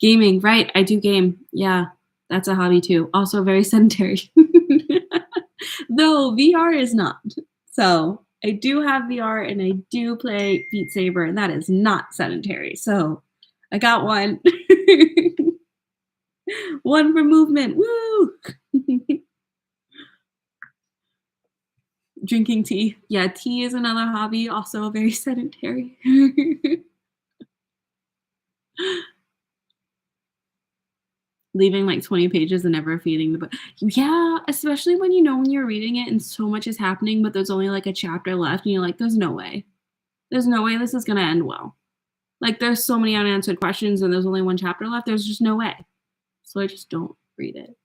gaming, right? I do game. Yeah, that's a hobby too. Also very sedentary. Though VR is not. So I do have VR and I do play Beat Saber, and that is not sedentary. So I got one. One for movement. Woo! Drinking tea. Yeah, tea is another hobby, also very sedentary. Leaving like 20 pages and never feeding the book. Yeah, especially when you know when you're reading it and so much is happening, but there's only like a chapter left, and you're like, there's no way. There's no way this is gonna end well. Like there's so many unanswered questions and there's only one chapter left. There's just no way. So I just don't read it.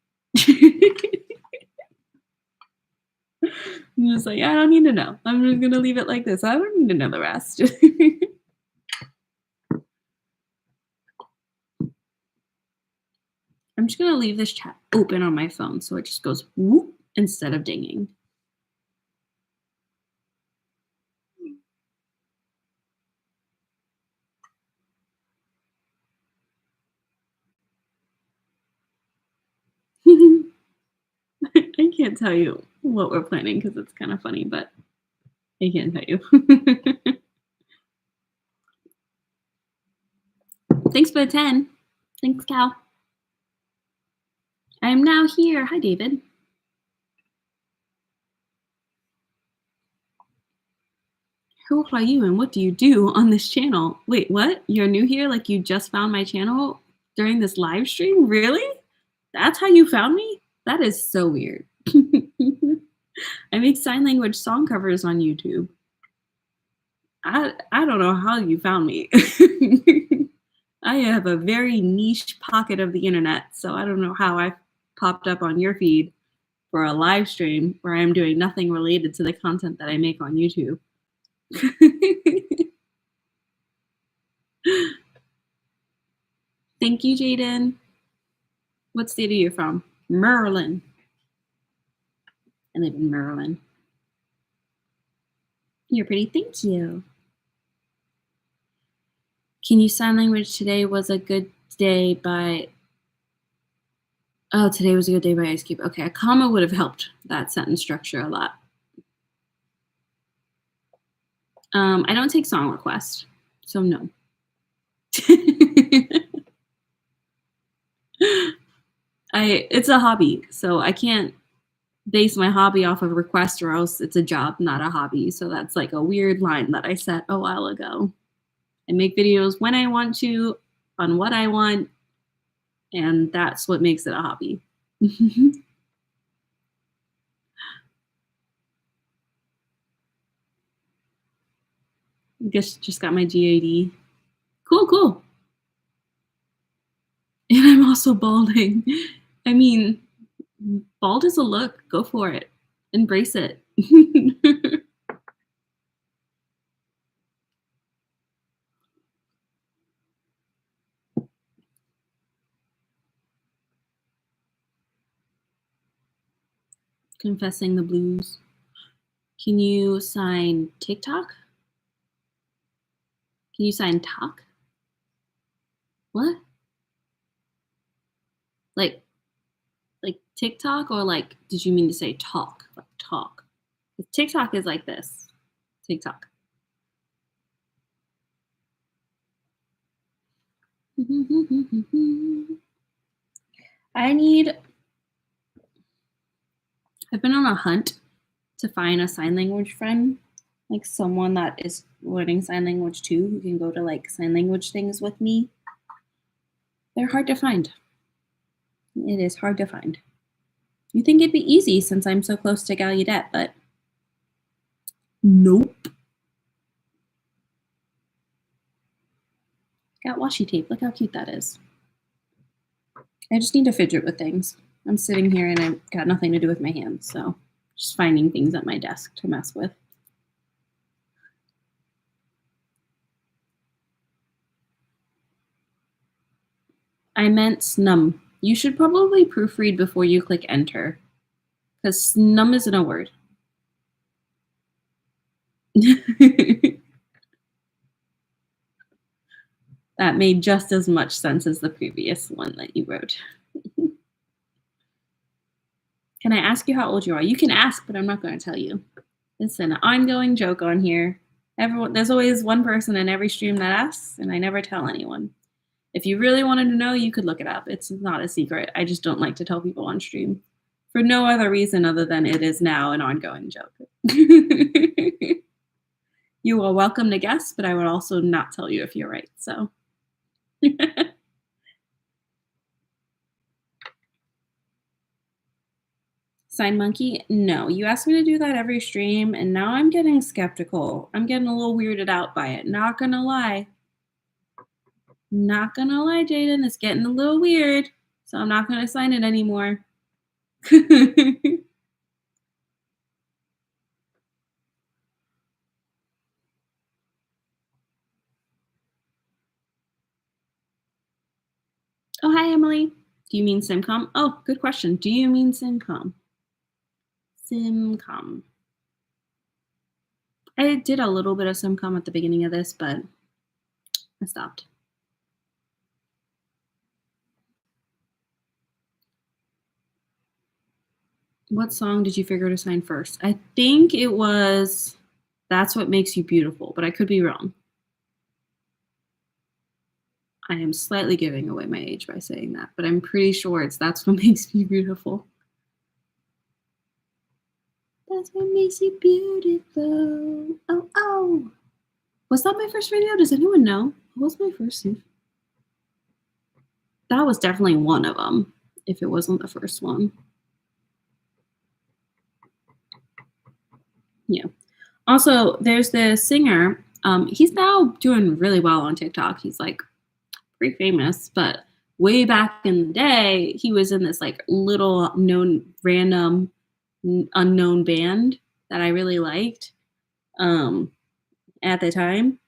I'm just like, I don't need to know. I'm just gonna leave it like this. I don't need to know the rest. I'm just gonna leave this chat open on my phone so it just goes whoop instead of dinging. I can't tell you what we're planning because it's kind of funny, but I can't tell you. Thanks for the 10. Thanks, Cal. I am now here. Hi, David. Who are you and what do you do on this channel? Wait, what? You're new here? Like you just found my channel during this live stream? Really? That's how you found me? That is so weird. I make sign language song covers on YouTube. I don't know how you found me. I have a very niche pocket of the internet, so I don't know how I popped up on your feed for a live stream where I'm doing nothing related to the content that I make on YouTube. Thank you, Jaden. What state are you from? Maryland. I live in Maryland. You're pretty. Thank you. Can you sign language? Today was a good day by... Oh, today was a good day by Ice Cube. Okay, a comma would have helped that sentence structure a lot. I don't take song requests, so no. It's a hobby, so I can't base my hobby off of a request or else it's a job, not a hobby. So that's like a weird line that I set a while ago. I make videos when I want to, on what I want, and that's what makes it a hobby. Just got my GAD. Cool, cool. And I'm also balding. I mean, bald is a look. Go for it. Embrace it. Confessing the blues. Can you sign TikTok? Can you sign talk? What? Like TikTok, or like, did you mean to say talk? Like talk. TikTok is like this. TikTok. I've been on a hunt to find a sign language friend, like someone that is learning sign language too, who can go to like sign language things with me. They're hard to find. It is hard to find. You think it'd be easy since I'm so close to Gallaudet, but nope. Got washi tape. Look how cute that is. I just need to fidget with things. I'm sitting here and I've got nothing to do with my hands, so just finding things at my desk to mess with. I meant snum. You should probably proofread before you click enter, because snum isn't a word. That made just as much sense as the previous one that you wrote. Can I ask you how old you are? You can ask, but I'm not going to tell you. It's an ongoing joke on here. There's always one person in every stream that asks, and I never tell anyone. If you really wanted to know, you could look it up. It's not a secret. I just don't like to tell people on stream for no other reason other than it is now an ongoing joke. You are welcome to guess, but I would also not tell you if you're right. So. Sign monkey? No, you asked me to do that every stream, and now I'm getting skeptical. I'm getting a little weirded out by it. Not gonna lie. Not gonna lie, Jaden. It's getting a little weird, so I'm not gonna sign it anymore. Oh, hi, Emily. Do you mean Simcom? Oh, good question. Do you mean Simcom? Simcom. I did a little bit of Simcom at the beginning of this, but I stopped. What song did you figure to sign first? I think it was That's What Makes You Beautiful, but I could be wrong. I am slightly giving away my age by saying that, but I'm pretty sure it's That's What Makes Me Beautiful. That's what makes you beautiful. Oh, oh. Was that my first video? Does anyone know? What was my first video? That was definitely one of them, if it wasn't the first one. Yeah. Also, there's this singer. He's now doing really well on TikTok. He's like pretty famous, but way back in the day, he was in this like little known random unknown band that I really liked at the time,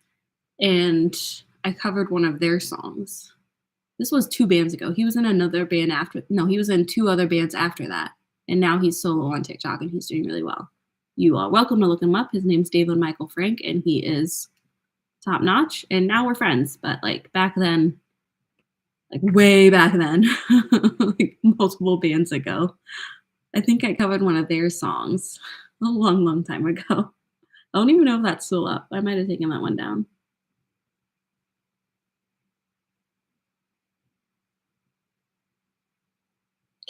and I covered one of their songs. This was 2 bands ago. He was in another band after. No, he was in 2 other bands after that, and now he's solo on TikTok and he's doing really well. You are welcome to look him up. His name's David Michael Frank, and he is top notch. And now we're friends, but like back then, like way back then, like multiple bands ago, I think I covered one of their songs a long, long time ago. I don't even know if that's still up. I might have taken that one down.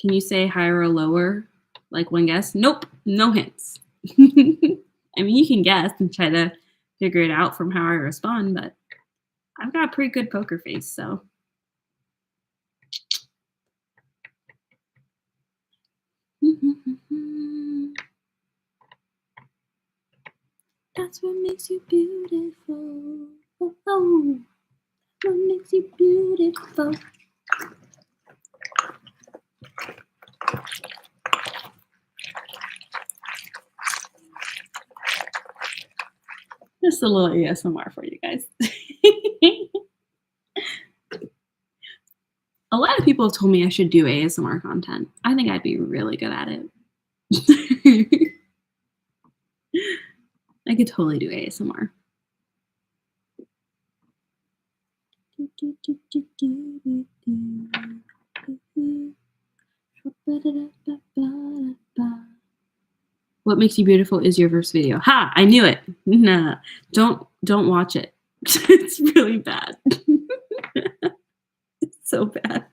Can you say higher or lower? Like one guess? Nope, no hints. I mean, you can guess and try to figure it out from how I respond, but I've got a pretty good poker face, so. That's what makes you beautiful. Oh, oh. What makes you beautiful? Just a little ASMR for you guys. A lot of people have told me I should do ASMR content. I think I'd be really good at it. I could totally do ASMR. What makes you beautiful is your first video. Ha! I knew it. Nah, don't watch it. It's really bad. It's so bad.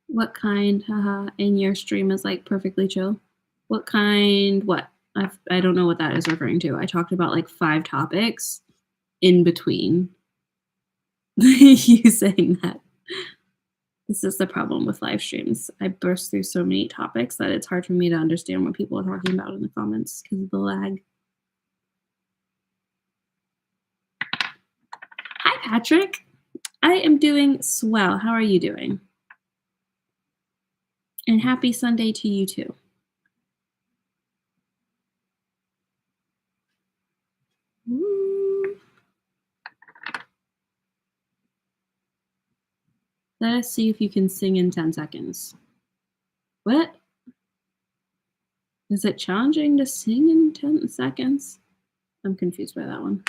What kind, haha, in your stream is like perfectly chill? What kind, what? I don't know what that is referring to. I talked about like 5 topics in between you saying that. This is the problem with live streams. I burst through so many topics that it's hard for me to understand what people are talking about in the comments because of the lag. Hi, Patrick. I am doing swell. How are you doing? And happy Sunday to you too. Woo. Let us see if you can sing in 10 seconds. What? Is it challenging to sing in 10 seconds? I'm confused by that one.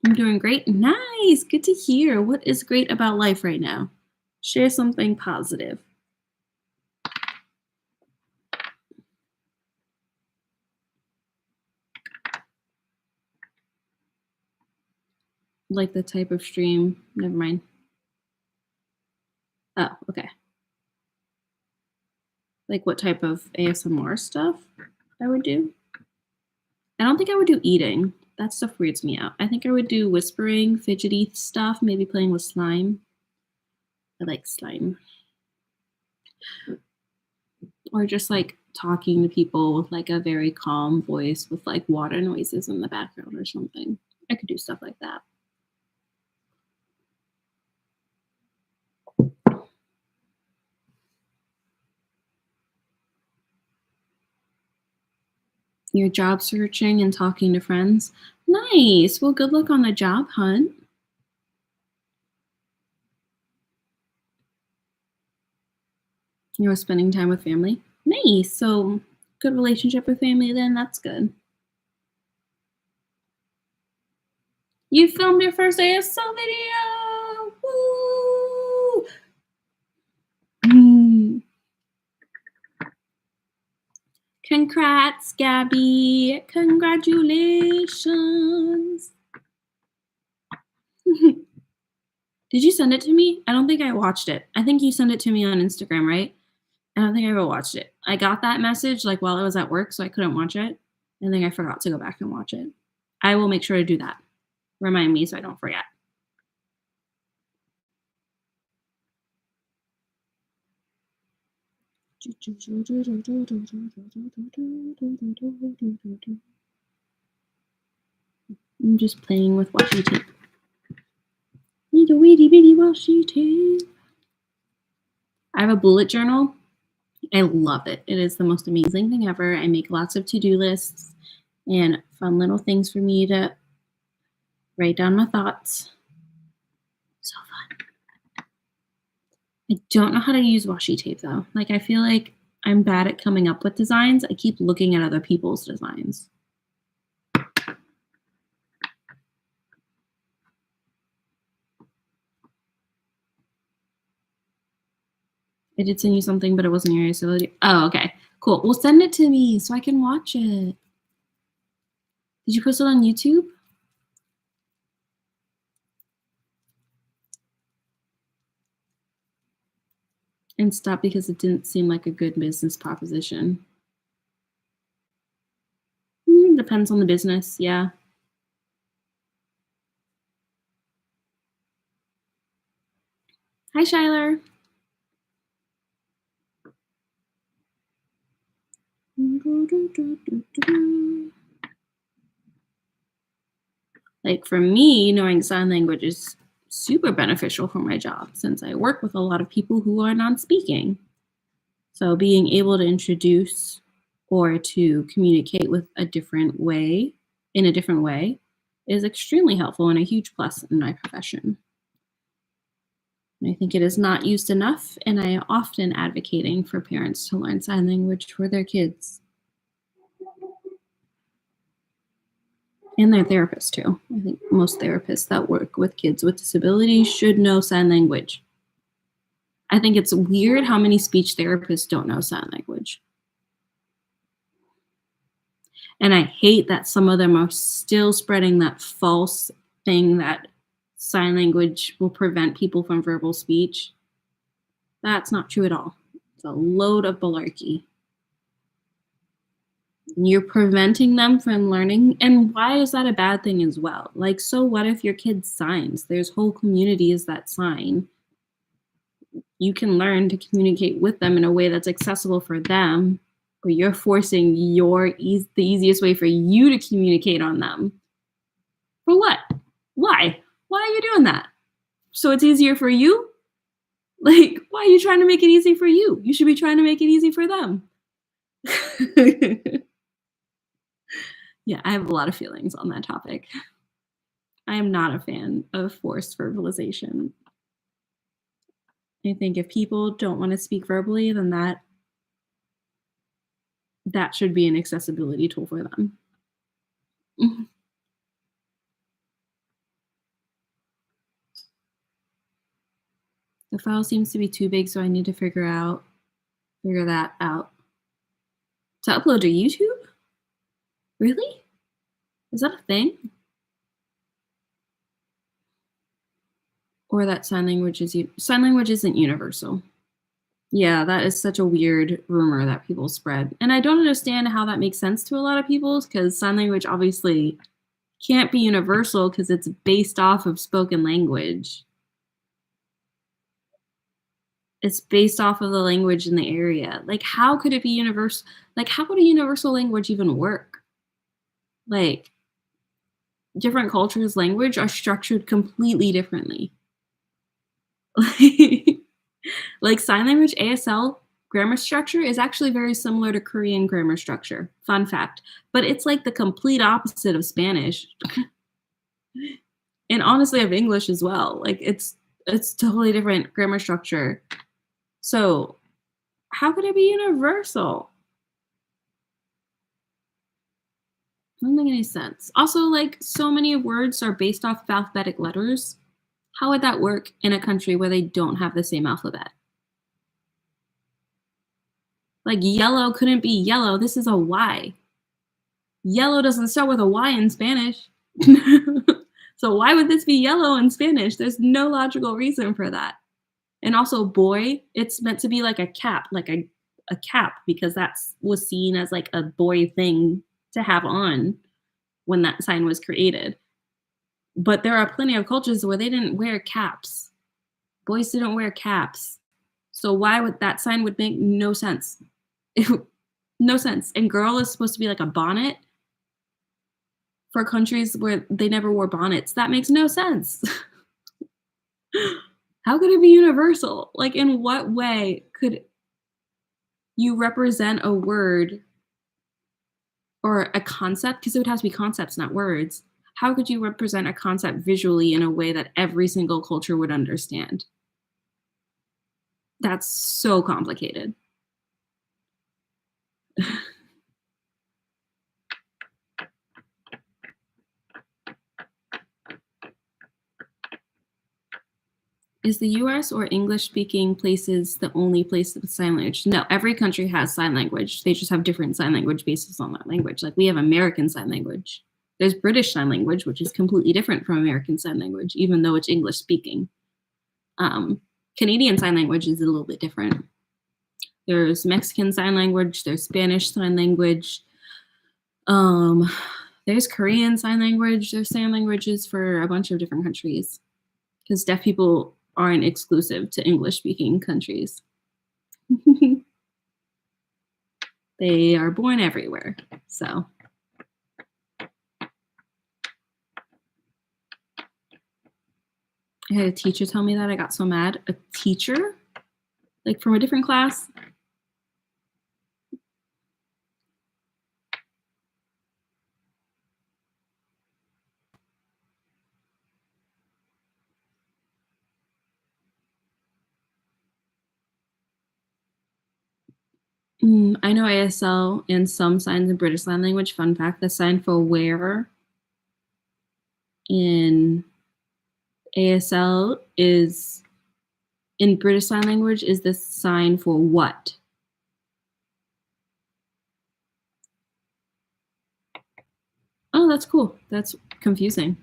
I'm doing great. Nice. Good to hear. What is great about life right now? Share something positive. Like the type of stream. Never mind. Oh, okay. Like what type of ASMR stuff I would do? I don't think I would do eating. That stuff weirds me out. I think I would do whispering, fidgety stuff, maybe playing with slime. I like slime. Or just like talking to people with like a very calm voice with like water noises in the background or something. I could do stuff like that. You're job searching and talking to friends. Nice. Well, good luck on the job hunt. You're spending time with family. Nice. So, good relationship with family then. That's good. You filmed your first ASL video. Woo! Mm. Congrats, Gabby. Congratulations. Did you send it to me? I don't think I watched it. I think you sent it to me on Instagram, right? I don't think I ever watched it. I got that message like while I was at work, so I couldn't watch it. And then I forgot to go back and watch it. I will make sure to do that. Remind me so I don't forget. I'm just playing with washi tape. Little weedy bitty washi tape. I have a bullet journal. I love it. It is the most amazing thing ever. I make lots of to-do lists and fun little things for me to write down my thoughts. So fun. I don't know how to use washi tape though. Like I feel like I'm bad at coming up with designs. I keep looking at other people's designs. I did send you something, but it wasn't your ability. Oh, okay. Cool. Well, send it to me so I can watch it. Did you post it on YouTube? And stop because it didn't seem like a good business proposition. Depends on the business, yeah. Hi, Shyler. Like for me, knowing sign language is super beneficial for my job since I work with a lot of people who are non-speaking. So being able to introduce or to communicate with a different way, in a different way, is extremely helpful and a huge plus in my profession. And I think it is not used enough, and I am often advocating for parents to learn sign language for their kids. And their therapists too. I think most therapists that work with kids with disabilities should know sign language. I think it's weird how many speech therapists don't know sign language. And I hate that some of them are still spreading that false thing that sign language will prevent people from verbal speech. That's not true at all. It's a load of malarkey. You're preventing them from learning. And why is that a bad thing as well? Like, so what if your kid signs? There's whole communities that sign. You can learn to communicate with them in a way that's accessible for them, but you're forcing the easiest way for you to communicate on them. For what? Why? Why are you doing that? So it's easier for you? Like, why are you trying to make it easy for you? You should be trying to make it easy for them. Yeah, I have a lot of feelings on that topic. I am not a fan of forced verbalization. I think if people don't want to speak verbally, then that that should be an accessibility tool for them. Mhm. The file seems to be too big, so I need to figure that out. To upload to YouTube? Really? Is that a thing? Or that sign language isn't universal. Yeah, that is such a weird rumor that people spread, and I don't understand how that makes sense to a lot of people because sign language obviously can't be universal because it's based off of spoken language. It's based off of the language in the area. Like, how could it be universal? Like, how would a universal language even work? Like, different cultures' language are structured completely differently. Like sign language ASL grammar structure is actually very similar to Korean grammar structure. Fun fact. But it's like the complete opposite of Spanish and honestly of English as well. Like it's totally different grammar structure. So, how could it be universal? Doesn't make any sense. Also, like so many words are based off of alphabetic letters. How would that work in a country where they don't have the same alphabet? Like yellow couldn't be yellow. This is a Y. Yellow doesn't start with a Y in Spanish. So why would this be yellow in Spanish? There's no logical reason for that. And also boy, it's meant to be like a cap, like a cap because that's was seen as like a boy thing to have on when that sign was created. But there are plenty of cultures where they didn't wear caps. Boys didn't wear caps. So why would that sign would make no sense. No sense. And girl is supposed to be like a bonnet for countries where they never wore bonnets. That makes no sense. How could it be universal? Like, in what way could you represent a word or a concept? Because it would have to be concepts, not words. How could you represent a concept visually in a way that every single culture would understand? That's so complicated. Is the US or English speaking places the only place with sign language? No, every country has sign language. They just have different sign language basis on that language. Like we have American Sign Language. There's British Sign Language, which is completely different from American Sign Language, even though it's English speaking. Canadian Sign Language is a little bit different. There's Mexican Sign Language, there's Spanish Sign Language, um, there's Korean Sign Language, there's sign languages for a bunch of different countries because deaf people aren't exclusive to English speaking countries. They are born everywhere. So I had a teacher tell me that. I got so mad. A teacher? Like from a different class? I know ASL and some signs in British Sign Language. Fun fact, the sign for where in ASL is in British Sign Language is the sign for what? Oh, that's cool. That's confusing.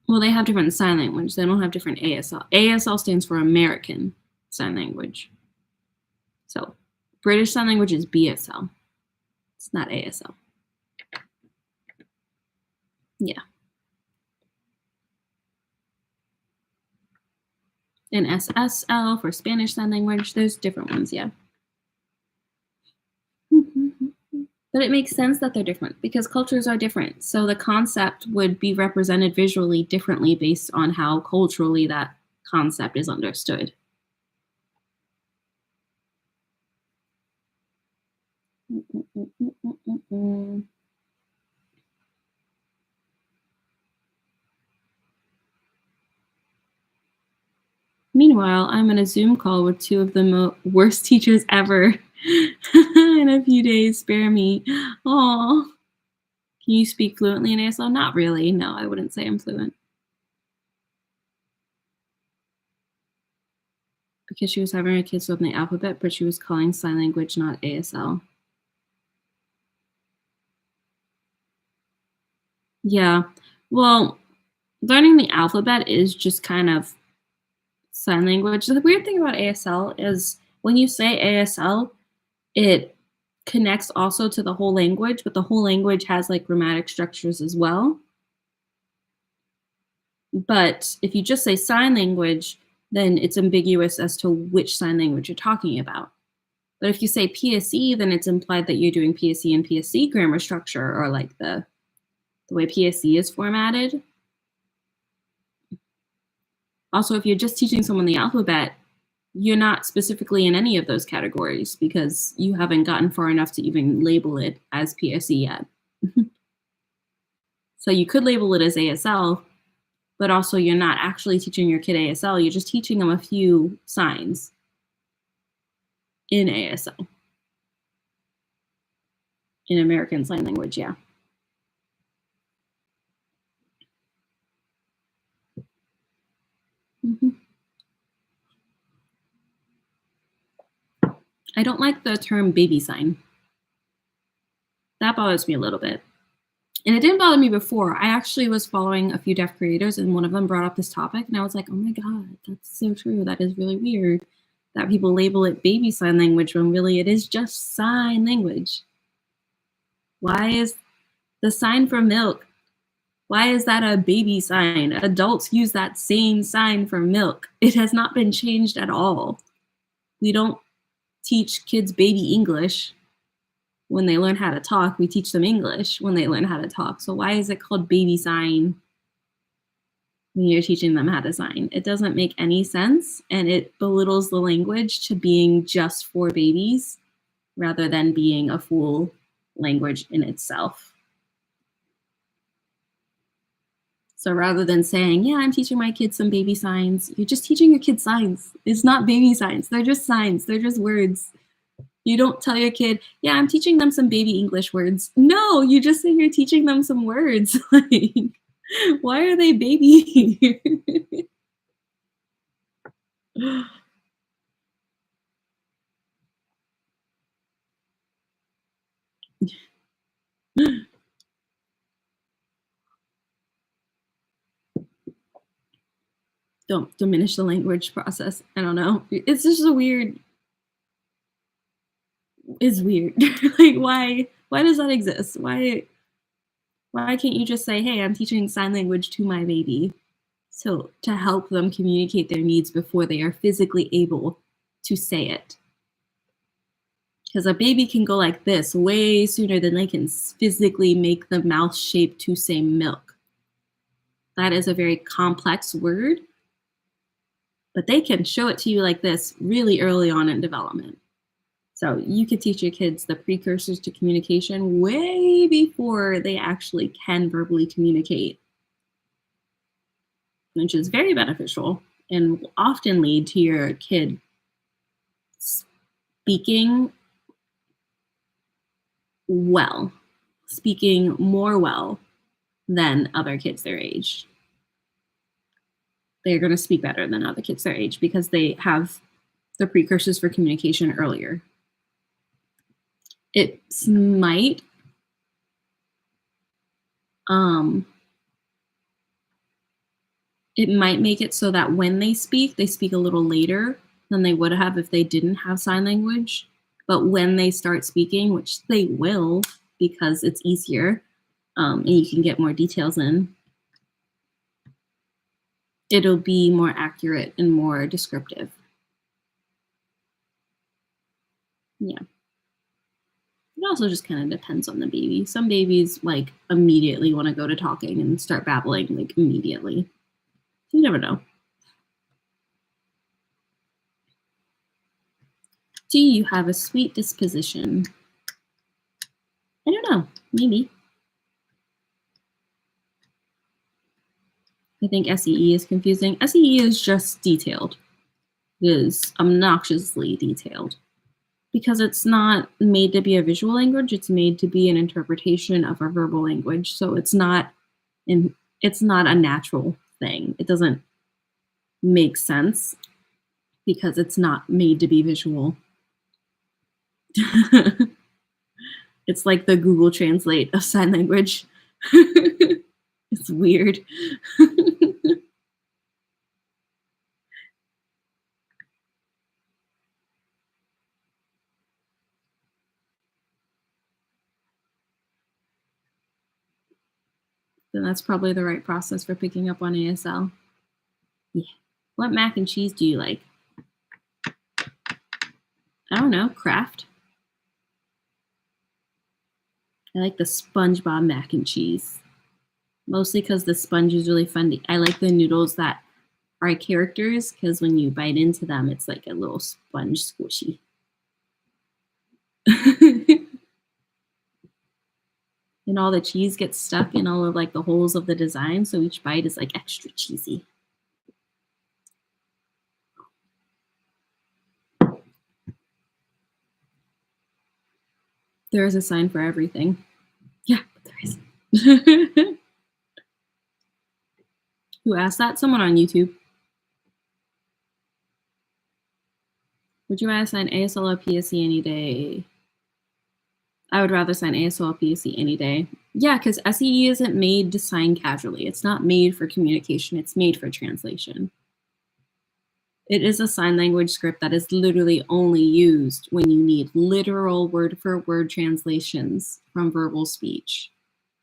Well, they have different sign language. They don't have different ASL. ASL stands for American Sign Language. So British Sign Language is BSL. It's not ASL. Yeah. And SSL for Spanish Sign Language. There's different ones, yeah. But it makes sense that they're different because cultures are different. So the concept would be represented visually differently based on how culturally that concept is understood. Meanwhile, Meanwhile, I'm in a Zoom call with two of the worst teachers ever. In a few days, spare me. Aw. Can you speak fluently in ASL? Not really. No, I wouldn't say I'm fluent. Because she was having her kids learn the alphabet, but she was calling sign language, not ASL. Yeah. Well, learning the alphabet is just kind of sign language. The weird thing about ASL is when you say ASL, it connects also to the whole language, but the whole language has like grammatic structures as well. But if you just say sign language, then it's ambiguous as to which sign language you're talking about. But if you say PSE, then it's implied that you're doing PSE and PSE grammar structure, or like the way PSE is formatted. Also, if you're just teaching someone the alphabet, you're not specifically in any of those categories because you haven't gotten far enough to even label it as PSE yet. So you could label it as ASL, but also you're not actually teaching your kid ASL. You're just teaching them a few signs in ASL. In American Sign Language, yeah. I don't like the term baby sign. That bothers me a little bit. And it didn't bother me before. I actually was following a few deaf creators, and one of them brought up this topic, and I was like, oh my God, that's so true. That is really weird that people label it baby sign language when really it is just sign language. Why is the sign for milk? Why is that a baby sign? Adults use that same sign for milk. It has not been changed at all. We don't teach kids baby English. When they learn how to talk, we teach them English when they learn how to talk. So why is it called baby sign when you're teaching them how to sign? It doesn't make any sense, and it belittles the language to being just for babies rather than being a full language in itself. So rather than saying, yeah, I'm teaching my kids some baby signs, you're just teaching your kids signs. It's not baby signs. They're just signs. They're just words. You don't tell your kid, yeah, I'm teaching them some baby English words. No, you just say you're teaching them some words. Like, why are they baby? Don't diminish the language process. I don't know. It's just a weird. It's weird. Like, why does that exist? Why can't you just say, hey, I'm teaching sign language to my baby, so to help them communicate their needs before they are physically able to say it? Because a baby can go like this way sooner than they can physically make the mouth shape to say milk. That is a very complex word, but they can show it to you like this really early on in development. So you could teach your kids the precursors to communication way before they actually can verbally communicate, which is very beneficial and will often lead to your kid speaking more well than other kids their age. They're going to speak better than other kids their age because they have the precursors for communication earlier. It might make it so that when they speak a little later than they would have if they didn't have sign language. But when they start speaking, which they will because it's easier and you can get more details in, it'll be more accurate and more descriptive. Yeah. It also just kind of depends on the baby. Some babies like immediately want to go to talking and start babbling like immediately. You never know. Do you have a sweet disposition? I don't know. Maybe. I think SEE is confusing. SEE is just detailed. It is obnoxiously detailed because it's not made to be a visual language, it's made to be an interpretation of a verbal language. So it's not a natural thing. It doesn't make sense because it's not made to be visual. It's like the Google Translate of sign language. It's weird. Then that's probably the right process for picking up on ASL. Yeah. What mac and cheese do you like? I don't know, Kraft. I like the SpongeBob mac and cheese. Mostly because the sponge is really fun. I like the noodles that are characters because when you bite into them, it's like a little sponge squishy. And all the cheese gets stuck in all of like the holes of the design, so each bite is like extra cheesy. There is a sign for everything. Yeah, there is. Who asked that? Someone on YouTube. Would you rather sign ASL or PSC any day? I would rather sign ASL or PSC any day. Yeah, because SEE isn't made to sign casually. It's not made for communication. It's made for translation. It is a sign language script that is literally only used when you need literal word-for-word translations from verbal speech.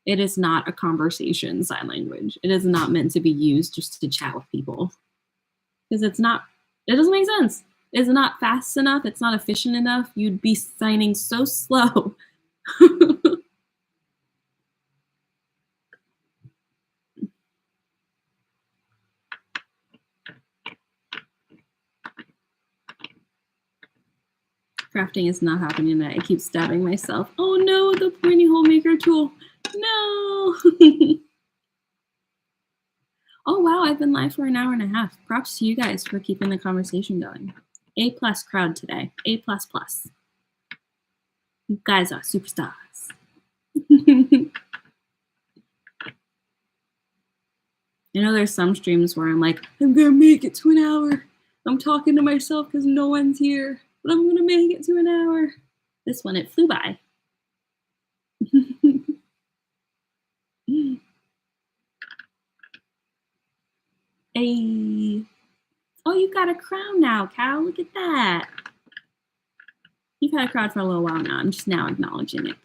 It is not a conversation sign language. It is not meant to be used just to chat with people. Because it doesn't make sense. It's not fast enough. It's not efficient enough. You'd be signing so slow. Crafting is not happening tonight. I keep stabbing myself. Oh no, the pointy hole maker tool. No. Oh wow, I've been live for an hour and a half. Props to you guys for keeping the conversation going. A+ crowd today. A++. You guys are superstars. I know there's some streams where I'm like, I'm gonna make it to an hour. I'm talking to myself because no one's here, but I'm gonna make it to an hour. This one, it flew by. Hey. Oh, you've got a crown now, Cal. Look at that. You've had a crown for a little while now. I'm just now acknowledging it.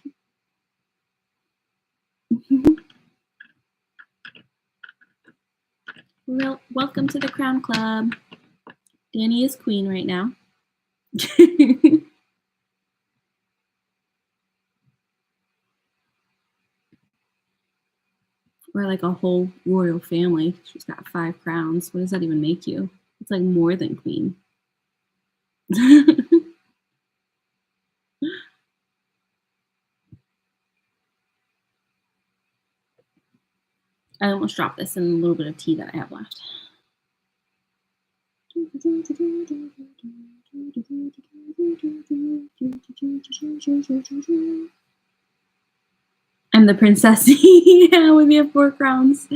Well, welcome to the Crown Club. Danny is queen right now. Or like a whole royal family. She's got 5 crowns. What does that even make you? It's like more than queen. I almost dropped this in a little bit of tea that I have left. I'm the princess. Yeah, with your 4 crowns.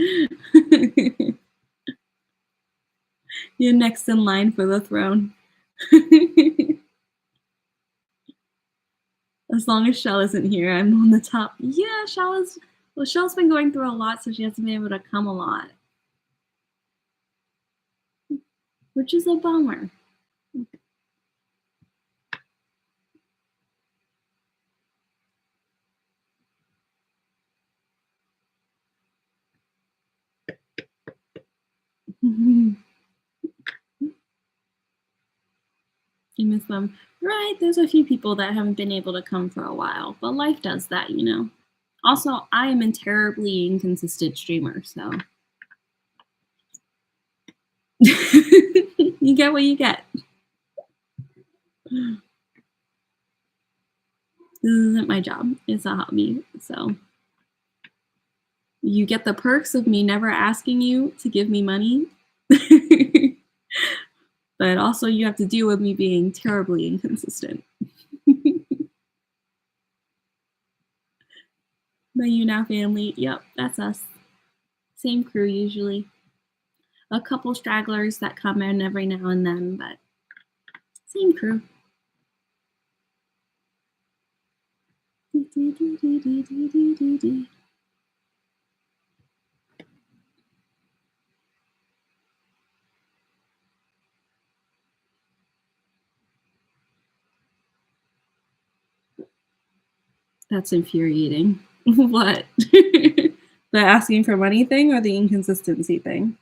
You're next in line for the throne. As long as Shell isn't here, I'm on the top. Yeah, Shell's been going through a lot, so she hasn't been able to come a lot. Which is a bummer. You miss them. Right, there's a few people that haven't been able to come for a while, but life does that, you know. Also, I am a terribly inconsistent streamer, so. You get what you get. This isn't my job. It's a hobby, so. You get the perks of me never asking you to give me money. But also you have to deal with me being terribly inconsistent. The You Now family, yep, that's us. Same crew usually. A couple stragglers that come in every now and then, but same crew. That's infuriating. What? The asking for money thing or the inconsistency thing?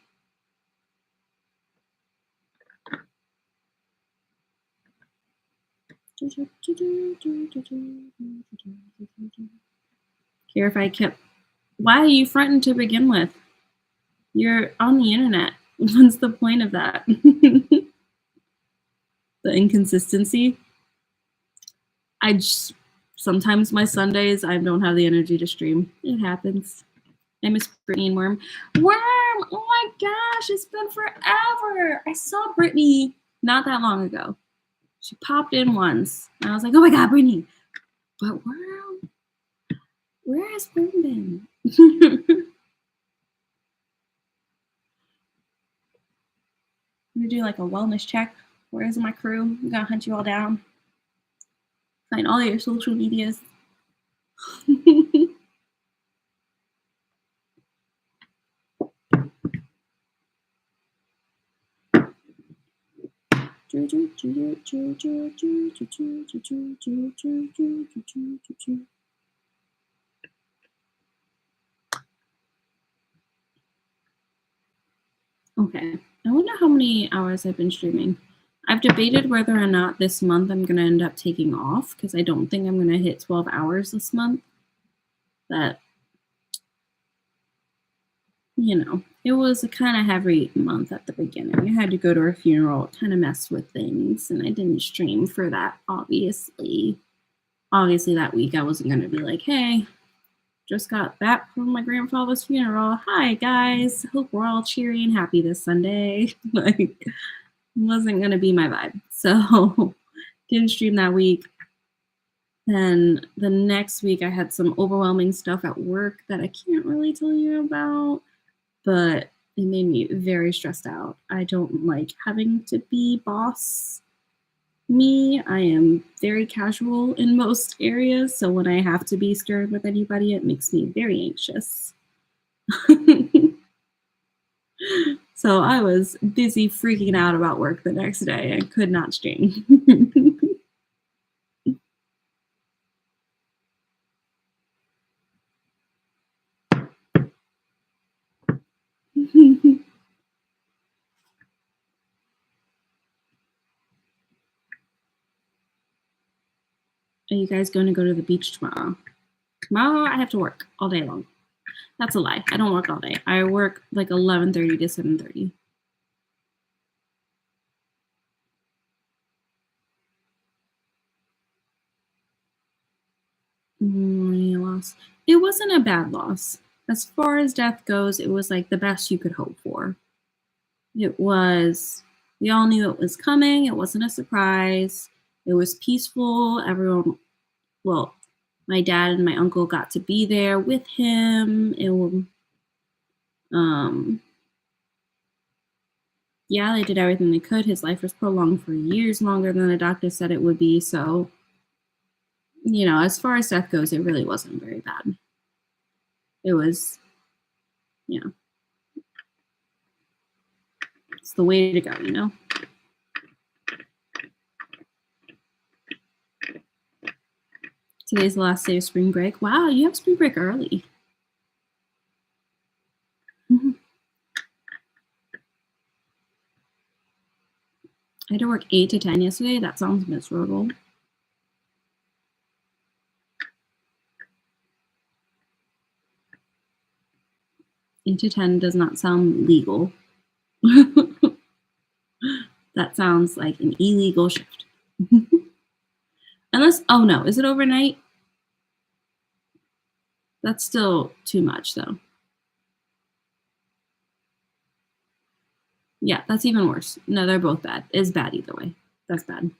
Care if I kept. Why are you fronting to begin with? You're on the internet. What's the point of that? The inconsistency. I just sometimes my Sundays I don't have the energy to stream. It happens. I miss Brittany and Worm. Worm! Oh my gosh, it's been forever. I saw Brittany not that long ago. She popped in once. And I was like, oh my god, Brittany. But Worm, where has Worm been? I'm gonna do like a wellness check. Where is my crew? I'm gonna hunt you all down. Find all your social medias. Okay, I wonder how many hours I've been streaming. I've debated whether or not this month I'm going to end up taking off because I don't think I'm going to hit 12 hours this month. But, you know, it was a kind of heavy month at the beginning. I had to go to a funeral. It kind of messed with things, and I didn't stream for that, obviously. Obviously, that week I wasn't going to be like, hey, just got back from my grandfather's funeral. Hi, guys. Hope we're all cheery and happy this Sunday. Like, wasn't going to be my vibe. So didn't stream that week. Then the next week I had some overwhelming stuff at work that I can't really tell you about, but it made me very stressed out. I don't like having to be boss me. I am very casual in most areas, so when I have to be stern with anybody, it makes me very anxious. So I was busy freaking out about work the next day and could not stream. Are you guys going to go to the beach tomorrow? Tomorrow I have to work all day long. That's a lie. I don't work all day. I work like 11:30 to 7:30. Loss. It wasn't a bad loss. As far as death goes, it was like the best you could hope for. It was, we all knew it was coming. It wasn't a surprise. It was peaceful. Everyone, well, my dad and my uncle got to be there with him. Yeah, they did everything they could. His life was prolonged for years longer than the doctor said it would be. So, you know, as far as death goes, it really wasn't very bad. It was, you know, it's the way to go, you know? Today's the last day of spring break. Wow, you have spring break early. I had to work 8 to 10 yesterday. That sounds miserable. 8 to 10 does not sound legal. That sounds like an illegal shift. Unless, oh no, is it overnight? That's still too much though. Yeah, that's even worse. No, they're both bad. It's bad either way. That's bad.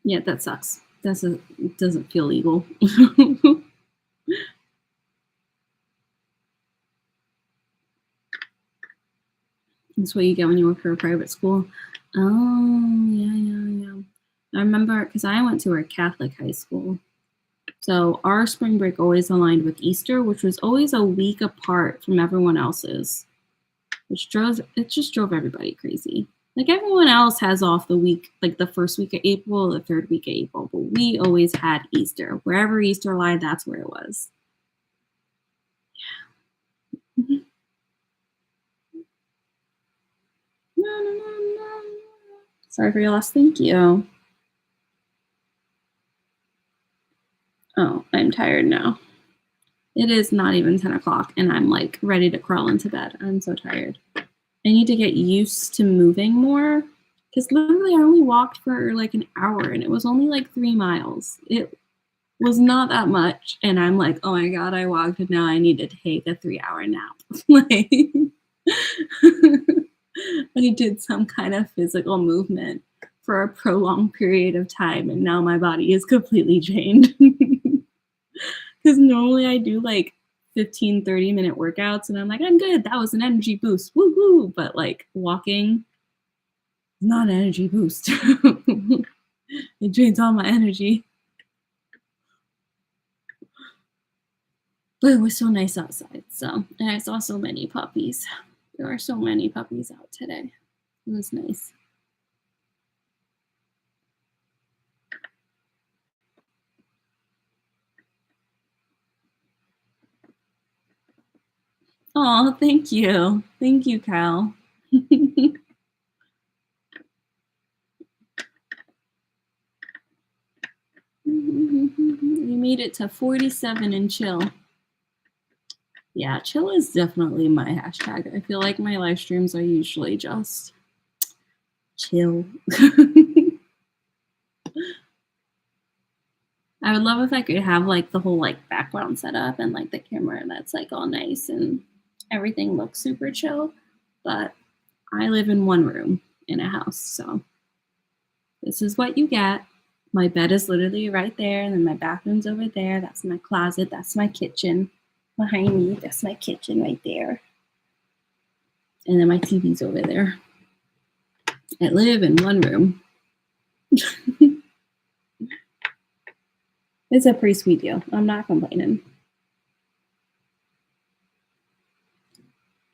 Yeah, that sucks. It doesn't feel legal. That's what you get when you work for a private school. Oh, yeah. I remember because I went to a Catholic high school. So our spring break always aligned with Easter, which was always a week apart from everyone else's, which just drove everybody crazy. Like everyone else has off the week, like the first week of April, the third week of April, but we always had Easter. Wherever Easter lied, that's where it was. Yeah. No. Sorry for your loss. Thank you. Oh, I'm tired now. It is not even 10 o'clock and I'm like ready to crawl into bed. I'm so tired. I need to get used to moving more because literally I only walked for like an hour and it was only like 3 miles. It was not that much. And I'm like, oh my God, I walked and now I need to take a 3-hour nap. Like, I did some kind of physical movement for a prolonged period of time and now my body is completely drained. Because normally I do like 15, 30-minute workouts and I'm like, I'm good. That was an energy boost. Woo woo. But like walking, not an energy boost. It drains all my energy. But it was so nice outside. So, and I saw so many puppies. There are so many puppies out today. It was nice. Oh, thank you. Thank you, Cal. You made it to 47 and chill. Yeah, chill is definitely my hashtag. I feel like my live streams are usually just chill. I would love if I could have like the whole like background set up and like the camera that's like all nice and everything looks super chill. But I live in one room in a house, so this is what you get. My bed is literally right there, and then my bathroom's over there. That's my closet. That's my kitchen behind me. That's my kitchen right there. And then my TV's over there. I live in one room. It's a pretty sweet deal. I'm not complaining.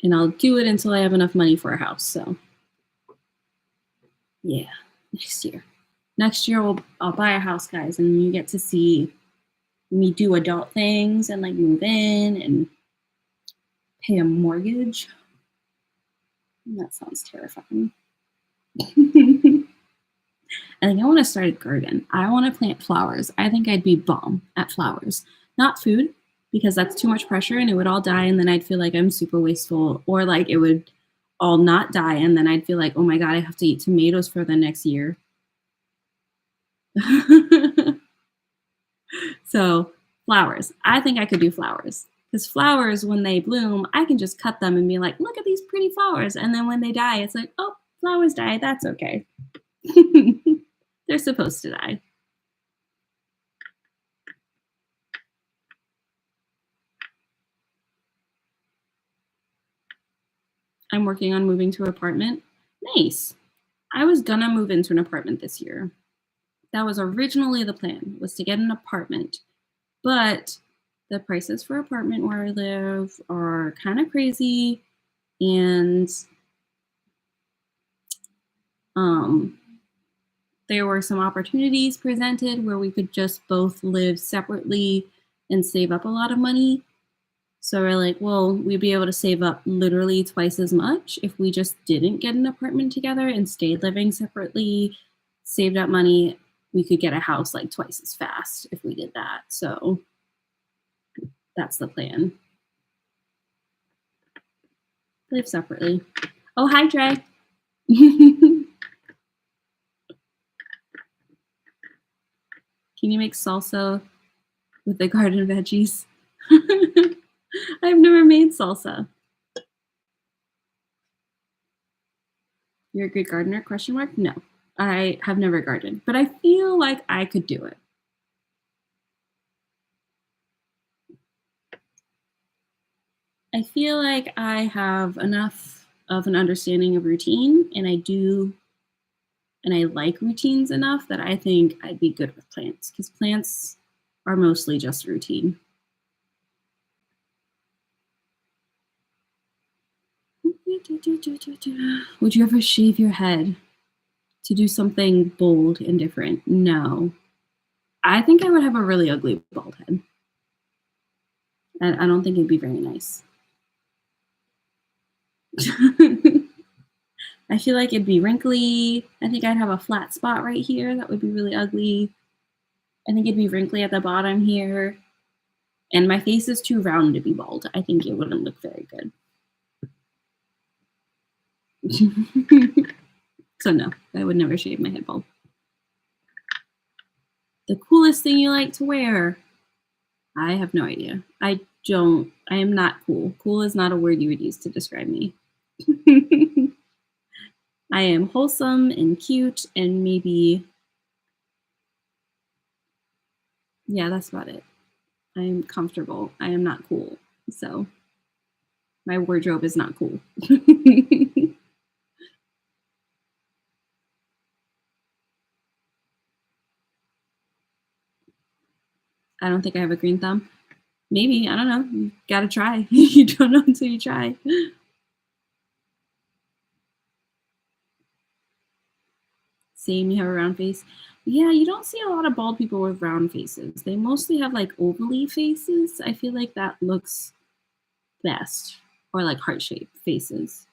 And I'll do it until I have enough money for a house. So, yeah, next year. Next year, I'll buy a house, guys, and you get to see me do adult things and like move in and pay a mortgage. That sounds terrifying. I think I want to start a garden. I want to plant flowers. I think I'd be bomb at flowers. Not food, because that's too much pressure and it would all die and then I'd feel like I'm super wasteful. Or like it would all not die and then I'd feel like, oh my God, I have to eat tomatoes for the next year. So flowers. I think I could do flowers. Because flowers, when they bloom, I can just cut them and be like, look at these pretty flowers. And then when they die, it's like, oh, flowers die. That's okay. They're supposed to die. I'm working on moving to an apartment. Nice. I was gonna move into an apartment this year. That was originally the plan, was to get an apartment. But the prices for apartment where I live are kind of crazy. And there were some opportunities presented where we could just both live separately and save up a lot of money. So we're like, well, we'd be able to save up literally twice as much if we just didn't get an apartment together and stayed living separately, saved up money. We could get a house like twice as fast if we did that. So that's the plan. Live separately. Oh, hi, Trey. Can you make salsa with the garden veggies? I've never made salsa. You're a good gardener? Question mark? No, I have never gardened, but I feel like I could do it. I feel like I have enough of an understanding of routine, and I like routines enough that I think I'd be good with plants, because plants are mostly just routine. Would you ever shave your head to do something bold and different? No. I think I would have a really ugly bald head. And I don't think it'd be very nice. I feel like it'd be wrinkly. I think I'd have a flat spot right here. That would be really ugly. I think it'd be wrinkly at the bottom here. And my face is too round to be bald. I think it wouldn't look very good. So no, I would never shave my head bald. The coolest thing you like to wear? I have no idea. I am not cool. Cool is not a word you would use to describe me. I am wholesome and cute and maybe, yeah, that's about it. I am comfortable. I am not cool. So my wardrobe is not cool. I don't think I have a green thumb. Maybe, I don't know. You gotta try. You don't know until you try. Same, you have a round face. Yeah, you don't see a lot of bald people with round faces. They mostly have like ovally faces. I feel like that looks best. Or like heart-shaped faces.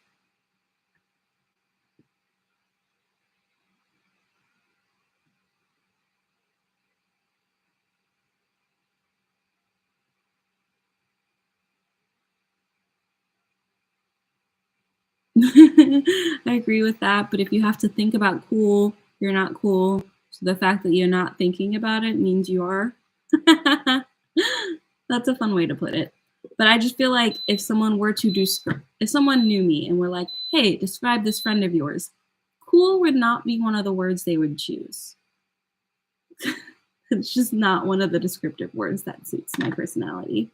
I agree with that, but if you have to think about cool, you're not cool. So the fact that you're not thinking about it means you are. That's a fun way to put it. But I just feel like if someone were to if someone knew me and were like, hey, describe this friend of yours, cool would not be one of the words they would choose. It's just not one of the descriptive words that suits my personality.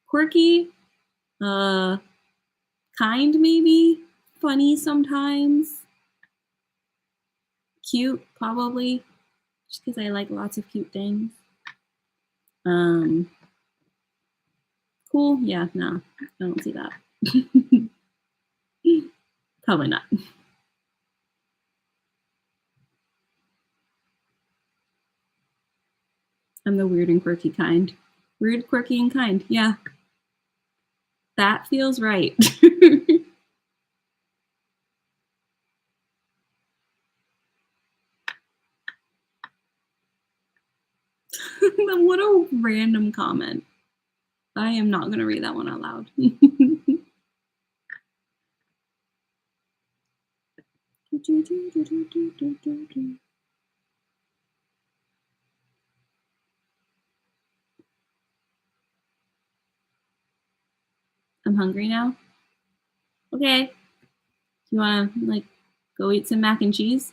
Quirky, kind maybe, funny sometimes, cute probably, just because I like lots of cute things. Cool, yeah, no, I don't see that. Probably not. I'm the weird and quirky kind. Weird, quirky, and kind, yeah. That feels right. What a random comment. I am not going to read that one out loud. I'm hungry now. Okay. You want to like go eat some mac and cheese?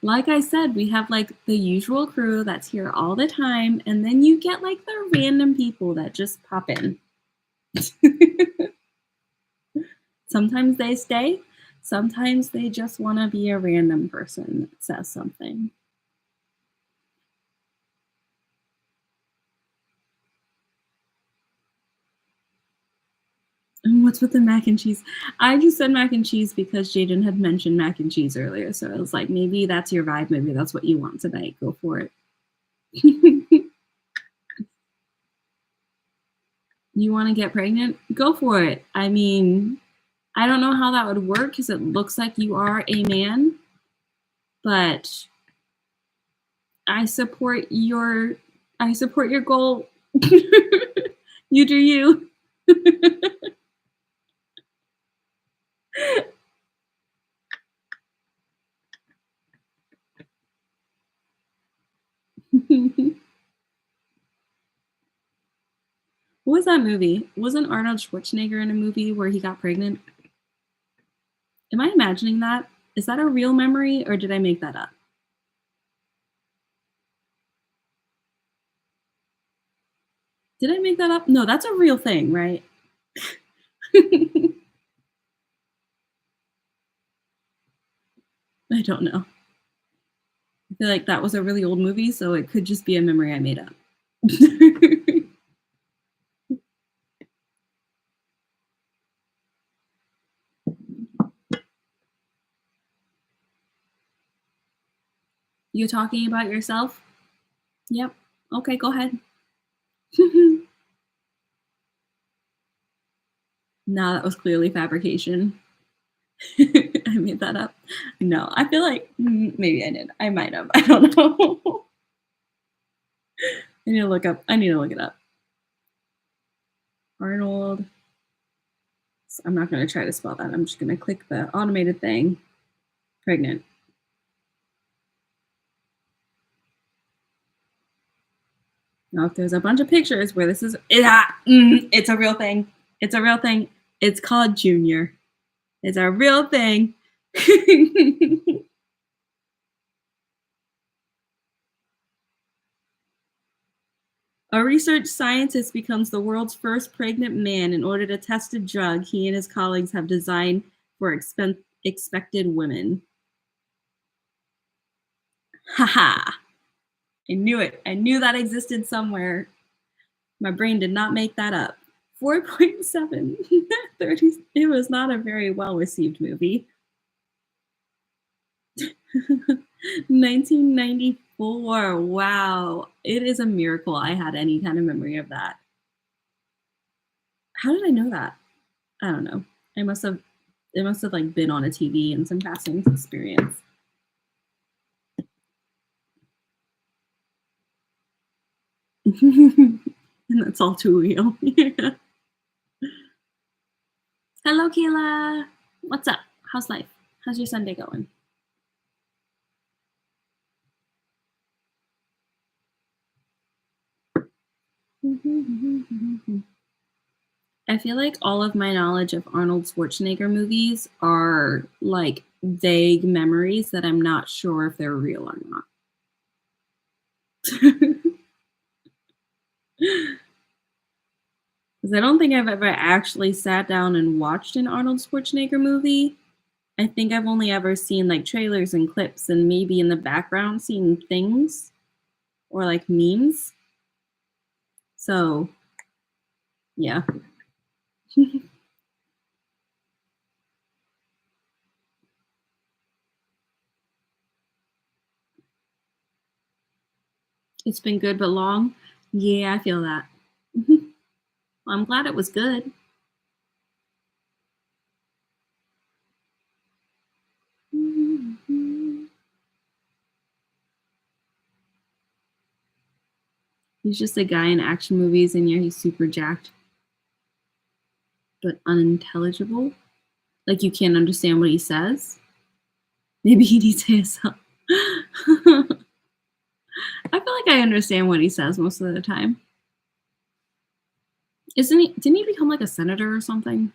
Like I said, we have like the usual crew that's here all the time, and then you get like the random people that just pop in. Sometimes they stay, sometimes they just want to be a random person that says something. And what's with the mac and cheese? I just said mac and cheese because Jaden had mentioned mac and cheese earlier. So I was like, maybe that's your vibe. Maybe that's what you want tonight. Go for it. You want to get pregnant? Go for it. I mean, I don't know how that would work because it looks like you are a man, but I support your I support your goal. You do you. What was that movie? Wasn't Arnold Schwarzenegger in a movie where he got pregnant? Am I imagining that? Is that a real memory or did I make that up? Did I make that up? No, that's a real thing, right? I don't know. I feel like that was a really old movie, so it could just be a memory I made up. You talking about yourself? Yep. Okay, go ahead. No, that was clearly fabrication. I made that up. No, I feel like maybe I did. I might have. I don't know. I need to look it up. Arnold. I'm not going to try to spell that. I'm just going to click the automated thing. Pregnant. Now, if there's a bunch of pictures where this is, it's a real thing. It's a real thing. It's called Junior. It's a real thing. A research scientist becomes the world's first pregnant man in order to test a drug he and his colleagues have designed for expected women. Haha. I knew it. I knew that existed somewhere. My brain did not make that up. 4.7. 30. It was not a very well received movie. 1994. Wow. It is a miracle I had any kind of memory of that. How did I know that? I don't know. It must have like been on a TV in some passing experience. And that's all too real. Hello, Kayla. What's up? How's life? How's your Sunday going? I feel like all of my knowledge of Arnold Schwarzenegger movies are like vague memories that I'm not sure if they're real or not. Because I don't think I've ever actually sat down and watched an Arnold Schwarzenegger movie. I think I've only ever seen like trailers and clips and maybe in the background seen things or like memes. So, yeah. It's been good but long. Yeah, I feel that. I'm glad it was good. He's just a guy in action movies, and yeah, he's super jacked, but unintelligible. Like you can't understand what he says. Maybe he needs ASL. I feel like I understand what he says most of the time. Isn't he? Didn't he become like a senator or something?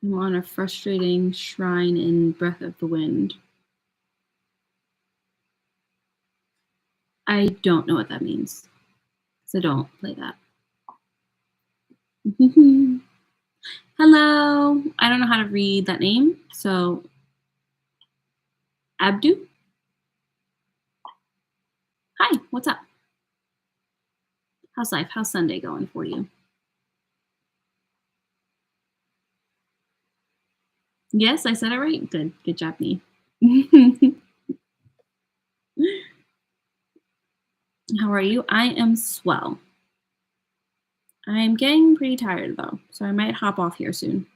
I'm on a frustrating shrine in Breath of the Wind. I don't know what that means, so don't play that. Hello. I don't know how to read that name, so Abdu. Hi. What's up? How's life? How's Sunday going for you? Yes, I said it right. Good. Good job, me. How are you? I am swell. I'm getting pretty tired though, so I might hop off here soon.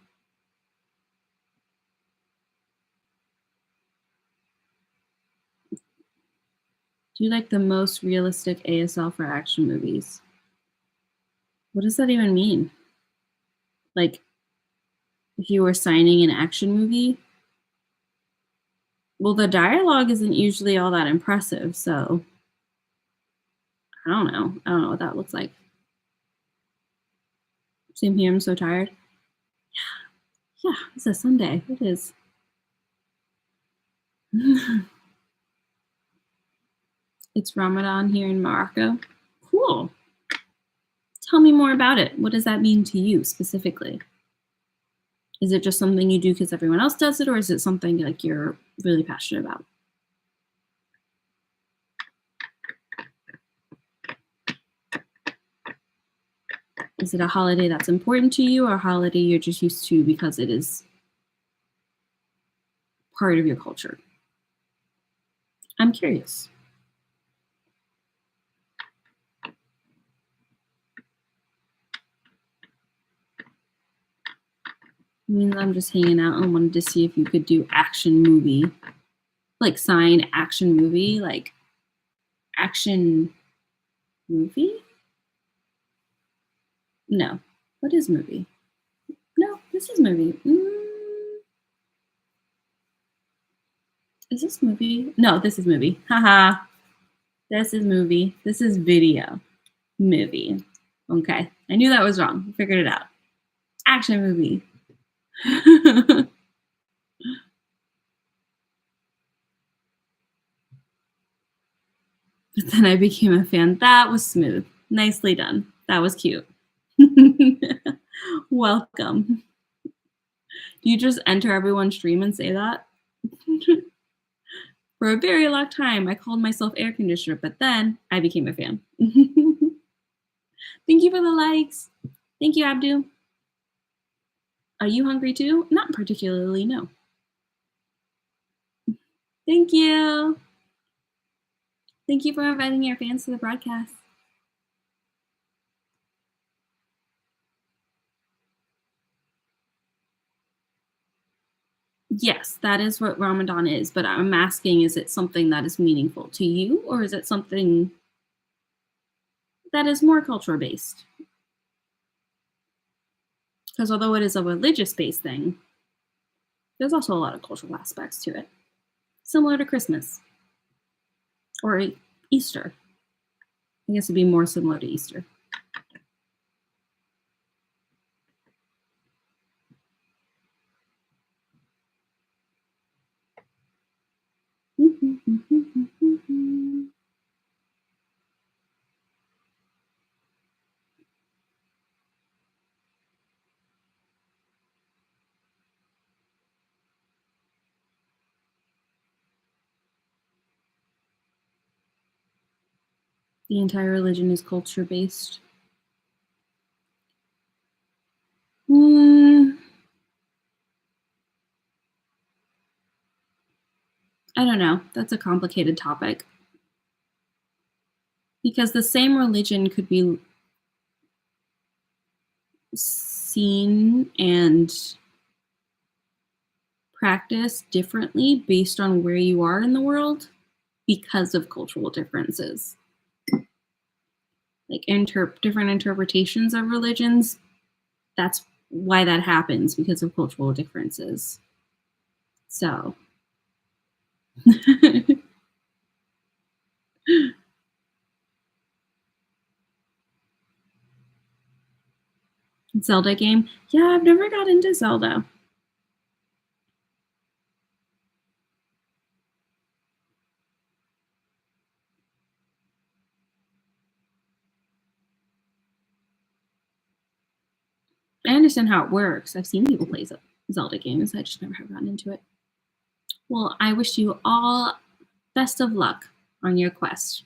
Do you like the most realistic ASL for action movies? What does that even mean? Like, if you were signing an action movie? Well, the dialogue isn't usually all that impressive, so I don't know. I don't know what that looks like. Same here, I'm so tired. Yeah, it's a Sunday. It is. It's Ramadan here in Morocco. Cool. Tell me more about it. What does that mean to you specifically? Is it just something you do because everyone else does it, or is it something like you're really passionate about? Is it a holiday that's important to you, or a holiday you're just used to because it is part of your culture? I'm curious. I mean, I'm just hanging out and wanted to see if you could do action movie, like sign action movie, like action movie? No. What is movie? No, this is movie. Is this movie? No, this is movie. Haha. This is movie. This is video. Movie. Okay. I knew that was wrong. Figured it out. Action movie. But then I became a fan. That was smooth. Nicely done. That was cute. Welcome. Do you just enter everyone's stream and say that? For a very long time, I called myself air conditioner, but then I became a fan. Thank you for the likes. Thank you, Abdu. Are you hungry too? Not particularly, no. Thank you. Thank you for inviting your fans to the broadcast. Yes, that is what Ramadan is, but I'm asking, is it something that is meaningful to you, or is it something that is more culture based? Because although it is a religious based thing, there's also a lot of cultural aspects to it, similar to Christmas or Easter. I guess it'd be more similar to Easter. The entire religion is culture based. I don't know. That's a complicated topic. Because the same religion could be seen and practiced differently based on where you are in the world because of cultural differences. Like different interpretations of religions, that's why that happens, because of cultural differences. So Zelda game. Yeah, I've never got into Zelda. I understand how it works. I've seen people play Zelda games. I just never have gotten into it. Well, I wish you all best of luck on your quest.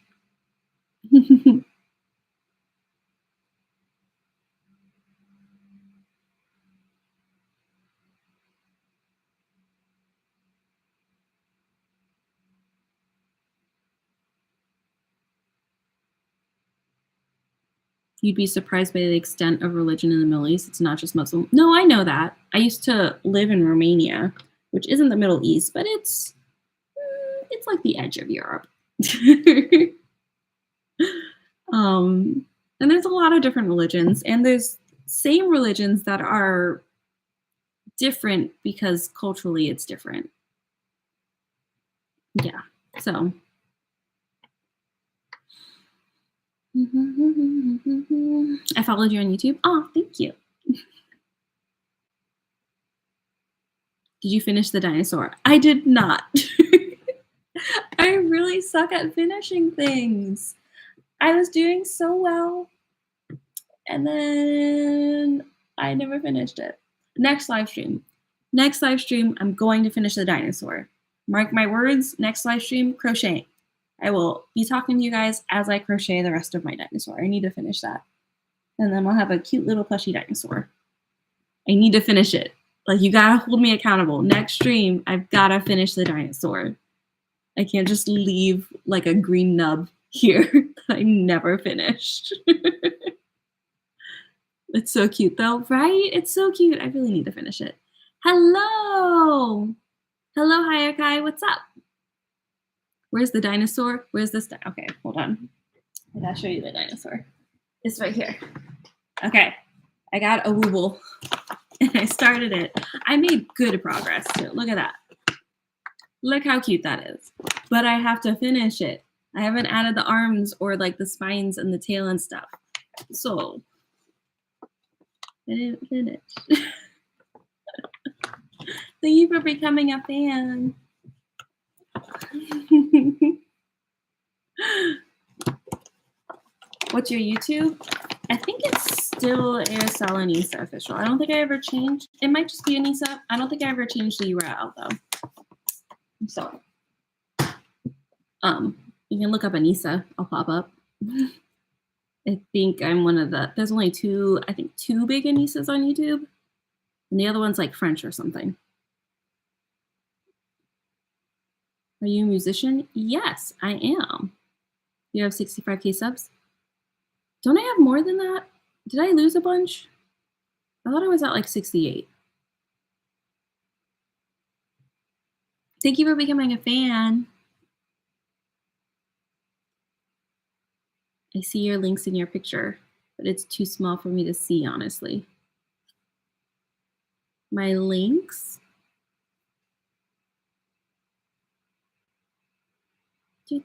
You'd be surprised by the extent of religion in the Middle East. It's not just Muslim. No, I know that. I used to live in Romania, which isn't the Middle East, but it's like the edge of Europe. And there's a lot of different religions, and there's same religions that are different because culturally it's different. Yeah. So I followed you on YouTube. Oh, thank you. Did you finish the dinosaur? I did not. I really suck at finishing things. I was doing so well, and then I never finished it. Next live stream, I'm going to finish the dinosaur. Mark my words, next live stream, crocheting. I will be talking to you guys as I crochet the rest of my dinosaur. I need to finish that. And then I'll have a cute little plushy dinosaur. I need to finish it. Like, you gotta hold me accountable. Next stream, I've gotta finish the dinosaur. I can't just leave like a green nub here that I never finished. It's so cute though, right? It's so cute. I really need to finish it. Hello! Hello, Hayakai. What's up? Where's the dinosaur? Where's this? Okay, hold on. I gotta show you the dinosaur. It's right here. Okay, I got a wooble and I started it. I made good progress too. Look at that. Look how cute that is. But I have to finish it. I haven't added the arms or like the spines and the tail and stuff. So I didn't finish. Thank you for becoming a fan. What's your YouTube? I think it's still ASL Anissa official. I don't think I ever changed. It might just be Anissa. I don't think I ever changed the URL though. So, you can look up Anissa. I'll pop up. I think I'm one of the. There's only two big Anissas on YouTube, and the other one's like French or something. Are you a musician? Yes, I am. You have 65K subs? Don't I have more than that? Did I lose a bunch? I thought I was at like 68. Thank you for becoming a fan. I see your links in your picture, but it's too small for me to see, honestly. My links? The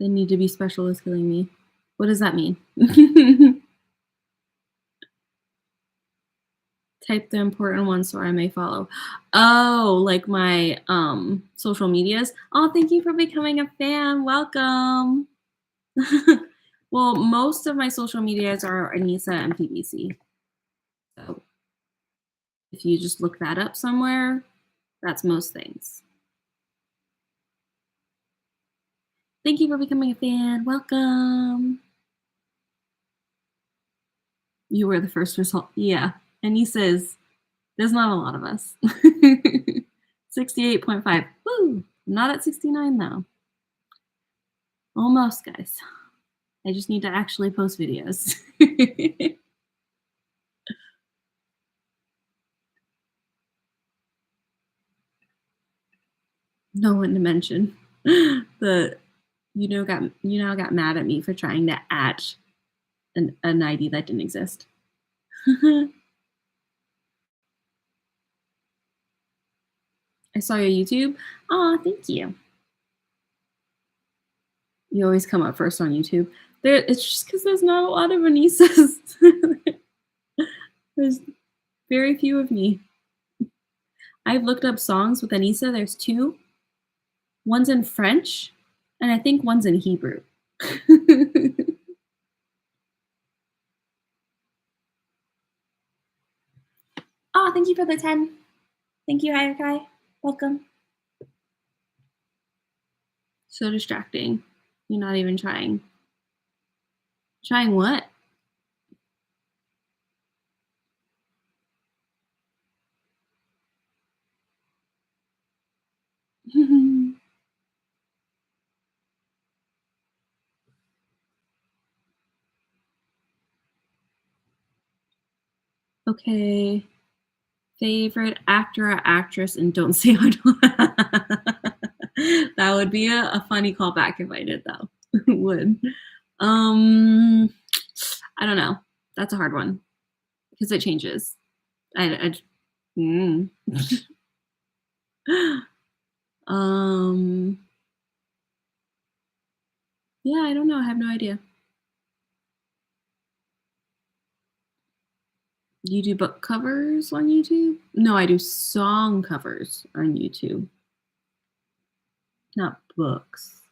need to be special is killing me. What does that mean? Type the important one so I may follow. Oh, like my social medias. Oh, thank you for becoming a fan. Welcome. Well, most of my social medias are Anissa and PBC. So if you just look that up somewhere, that's most things. Thank you for becoming a fan. Welcome. You were the first result. Yeah. And he says, there's not a lot of us. 68.5. Woo! Not at 69 though. Almost, guys. I just need to actually post videos. No one to mention. The got mad at me for trying to add an ID that didn't exist. I saw your YouTube. Aw, thank you. You always come up first on YouTube. It's just because there's not a lot of Anissas. There's very few of me. I've looked up songs with Anissa. There's two. One's in French, and I think one's in Hebrew. Oh, thank you for the 10. Thank you, Hayakai. Welcome. So distracting. You're not even trying. Trying what? Okay. Favorite actor or actress and don't say I don't. That would be a funny callback if I did though. It would. Um I don't know. That's a hard one because it changes. I mm. um yeah, I don't know. I have no idea. You do book covers on YouTube? No, I do song covers on YouTube, not books.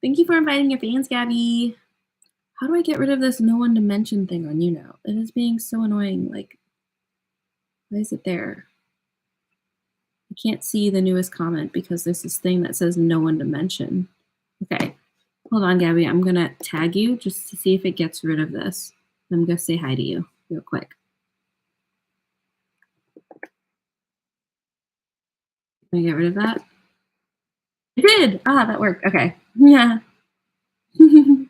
Thank you for inviting your fans, Gabby. How do I get rid of this no one to mention thing on you now? It is being so annoying. Like, why is it there? I can't see the newest comment because there's this thing that says no one to mention. Okay, hold on, Gabby. I'm going to tag you just to see if it gets rid of this. I'm going to say hi to you real quick. Can I get rid of that? I did! Ah, that worked. Okay. Yeah. Thank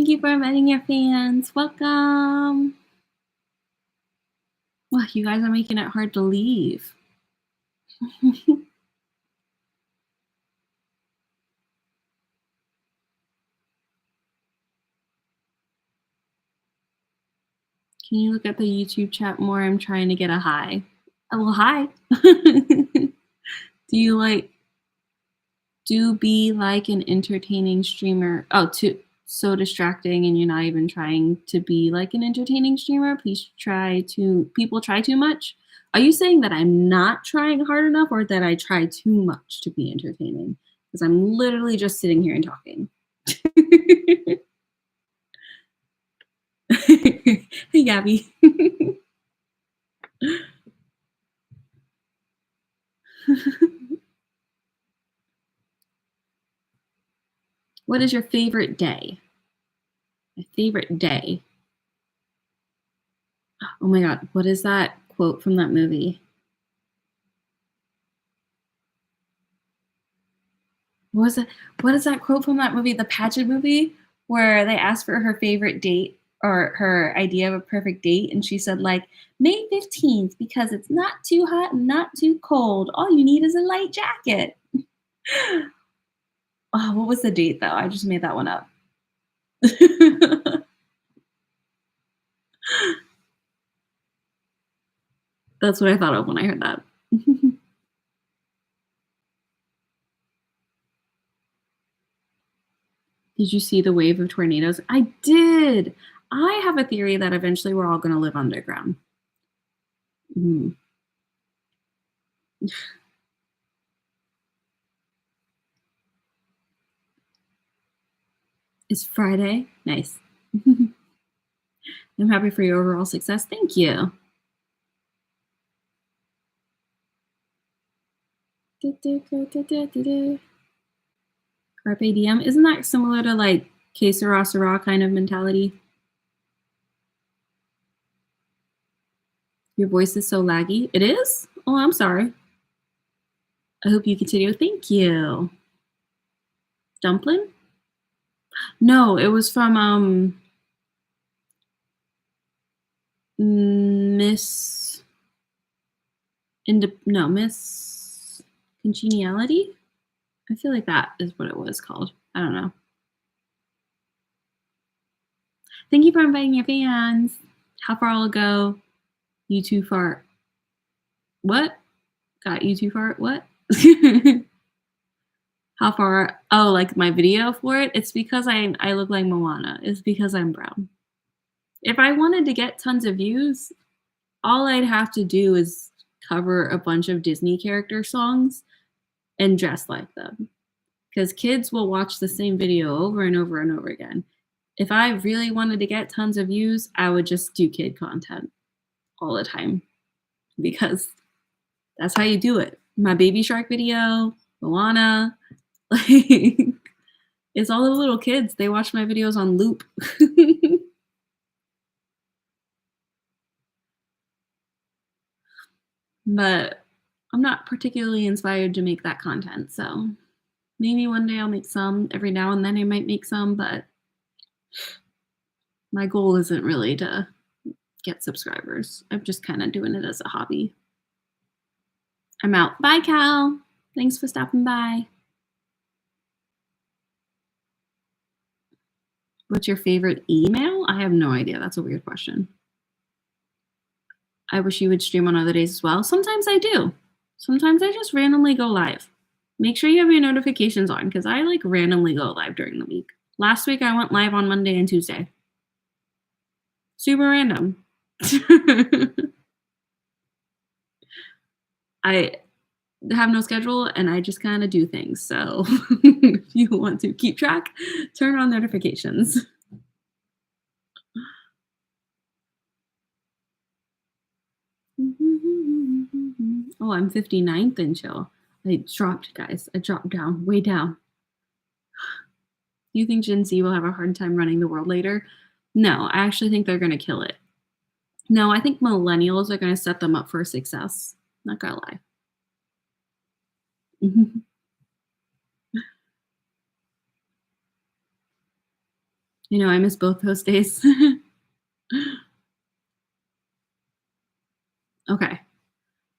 you for inviting your fans. Welcome. Well, you guys are making it hard to leave. Can you look at the YouTube chat more? I'm trying to get a hi. A little hi. Do be like an entertaining streamer. Oh, so distracting and you're not even trying to be like an entertaining streamer. People try too much. Are you saying that I'm not trying hard enough or that I try too much to be entertaining? Because I'm literally just sitting here and talking. Hey, Gabby. What is your favorite day? My favorite day. Oh my God. What is that quote from that movie? What is that quote from that movie, the pageant movie, where they asked for her favorite date or her idea of a perfect date, and she said like May 15th because it's not too hot and not too cold. All you need is a light jacket. Oh, what was the date though? I just made that one up. That's what I thought of when I heard that. Did you see the wave of tornadoes? I did. I have a theory that eventually we're all going to live underground. Mm. It's Friday. Nice. I'm happy for your overall success. Thank you. Carpe diem. Isn't that similar to like que sera, sera kind of mentality? Your voice is so laggy. It is? Oh, I'm sorry. I hope you continue. Thank you. Dumpling? No, it was from Miss Miss Congeniality. I feel like that is what it was called. I don't know. Thank you for inviting your fans. How far will it go? You too far. What? Got you too far? What? How far? Oh, like my video for it? It's because I look like Moana. It's because I'm brown. If I wanted to get tons of views, all I'd have to do is cover a bunch of Disney character songs and dress like them. Because kids will watch the same video over and over and over again. If I really wanted to get tons of views, I would just do kid content all the time because that's how you do it. My Baby Shark video, Moana, like it's all the little kids. They watch my videos on loop. But I'm not particularly inspired to make that content. So maybe one day I'll make some. Every now and then I might make some, but My goal isn't really to get subscribers. I'm just kind of doing it as a hobby. I'm out. Bye, Cal. Thanks for stopping by. What's your favorite email? I have no idea. That's a weird question. I wish you would stream on other days as well. Sometimes I do. Sometimes I just randomly go live. Make sure you have your notifications on because I like randomly go live during the week. Last week I went live on Monday and Tuesday. Super random. I have no schedule and I just kind of do things. So if you want to keep track, turn on notifications. Oh, I'm 59th in chill. I dropped, guys. I dropped down, way down. You think Gen Z will have a hard time running the world later? No, I actually think they're going to kill it. No, I think millennials are going to set them up for success. Not gonna lie. You know, I miss both those days. Okay.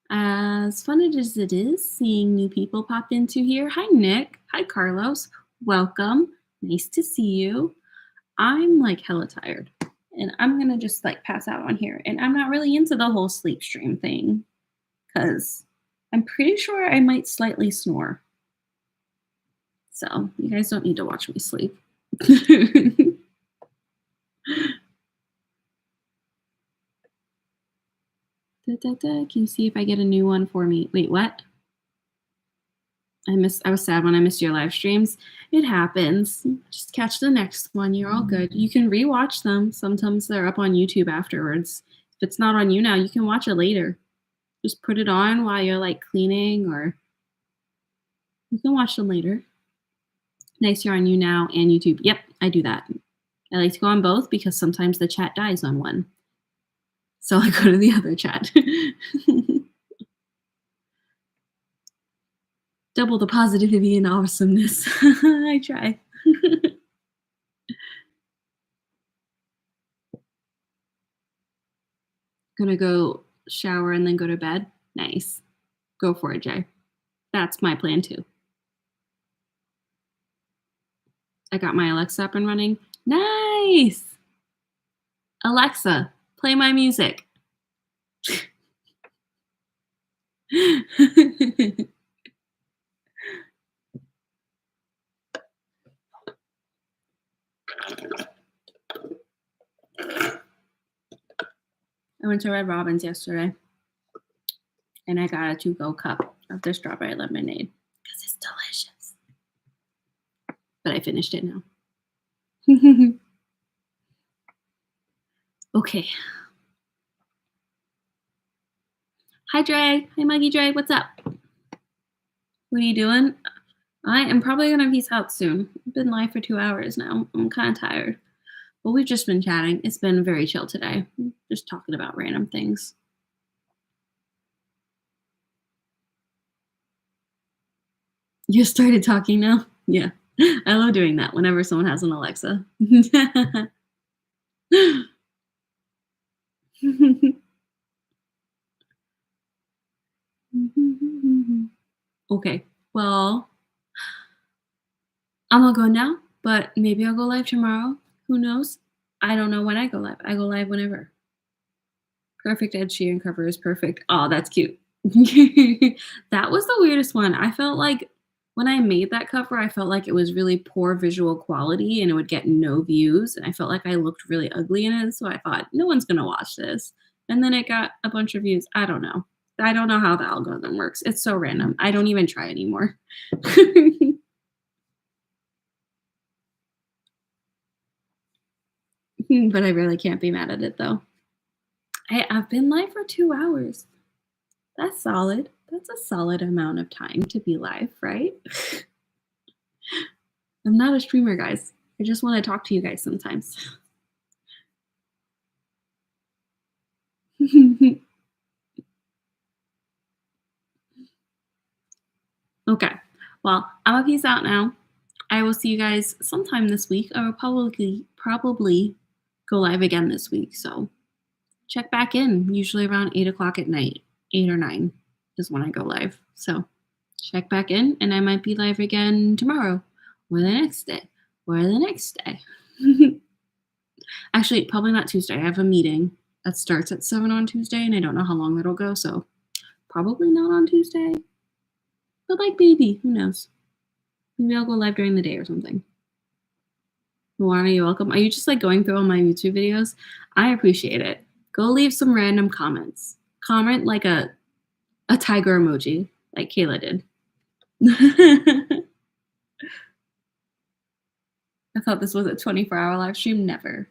As fun as it is seeing new people pop into here. Hi, Nick. Hi, Carlos. Welcome. Nice to see you. I'm like hella tired and I'm going to just like pass out on here. And I'm not really into the whole sleep stream thing because I'm pretty sure I might slightly snore. So you guys don't need to watch me sleep. Can you see if I get a new one for me? Wait, what? I was sad when I missed your live streams. It happens. Just catch the next one. You're all good. You can rewatch them. Sometimes they're up on YouTube afterwards. If it's not on you now, you can watch it later. Just put it on while you're like cleaning or you can watch them later. Nice you're on you now and YouTube. Yep, I do that. I like to go on both because sometimes the chat dies on one. So I go to the other chat. Double the positivity and awesomeness. I try. Gonna go shower and then go to bed. Nice. Go for it, Jay. That's my plan too. I got my Alexa up and running. Nice. Alexa, play my music. I went to Red Robin's yesterday and I got a to-go cup of the strawberry lemonade because it's delicious. But I finished it now. Okay. Hi, Dre. Hi, Muggy Dre. What's up? What are you doing? I am probably going to peace out soon. I've been live for 2 hours now. I'm kind of tired. But we've just been chatting. It's been very chill today. Just talking about random things. You started talking now? Yeah. I love doing that whenever someone has an Alexa. Okay. Well, I'm gonna go now, but maybe I'll go live tomorrow. Who knows? I don't know when I go live. I go live whenever. Perfect Ed Sheeran cover is perfect. Oh, that's cute. That was the weirdest one. I felt like when I made that cover, I felt like it was really poor visual quality and it would get no views. And I felt like I looked really ugly in it. So I thought, no one's going to watch this. And then it got a bunch of views. I don't know. I don't know how the algorithm works. It's so random. I don't even try anymore. But I really can't be mad at it though. I've been live for 2 hours. That's solid. That's a solid amount of time to be live, right? I'm not a streamer, guys. I just want to talk to you guys sometimes. Okay. Well, I'm a peace out now. I will see you guys sometime this week. I will probably go live again this week. So check back in, usually around 8 o'clock at night. 8 or 9 is when I go live. So check back in, and I might be live again tomorrow or the next day or the next day. Actually, probably not Tuesday. I have a meeting that starts at 7 on Tuesday, and I don't know how long that'll go. So probably not on Tuesday. But like maybe, who knows? Maybe I'll go live during the day or something. Luana, you're welcome. Are you just like going through all my YouTube videos? I appreciate it. Go leave some random comments. Comment like a tiger emoji, like Kayla did. I thought this was a 24-hour live stream. Never.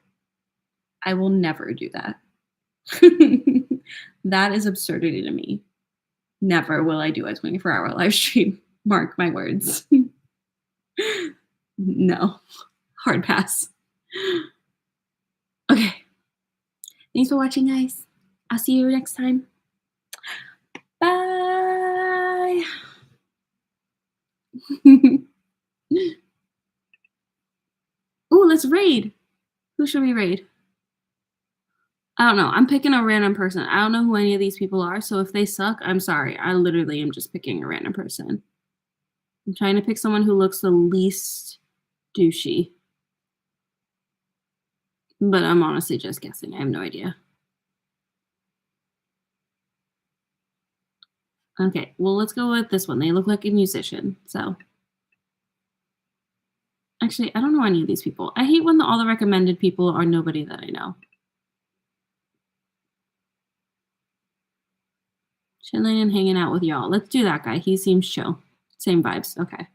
I will never do that. That is absurdity to me. Never will I do a 24-hour live stream. Mark my words. No. Hard pass. Okay. Thanks for watching, guys. I'll see you next time. Bye. Ooh, let's raid. Who should we raid? I don't know. I'm picking a random person. I don't know who any of these people are, so if they suck, I'm sorry. I literally am just picking a random person. I'm trying to pick someone who looks the least douchey. But I'm honestly just guessing. I have no idea. Okay, well, let's go with this one. They look like a musician, so. Actually, I don't know any of these people. I hate when all the recommended people are nobody that I know. Chilling and hanging out with y'all. Let's do that guy. He seems chill. Same vibes. Okay.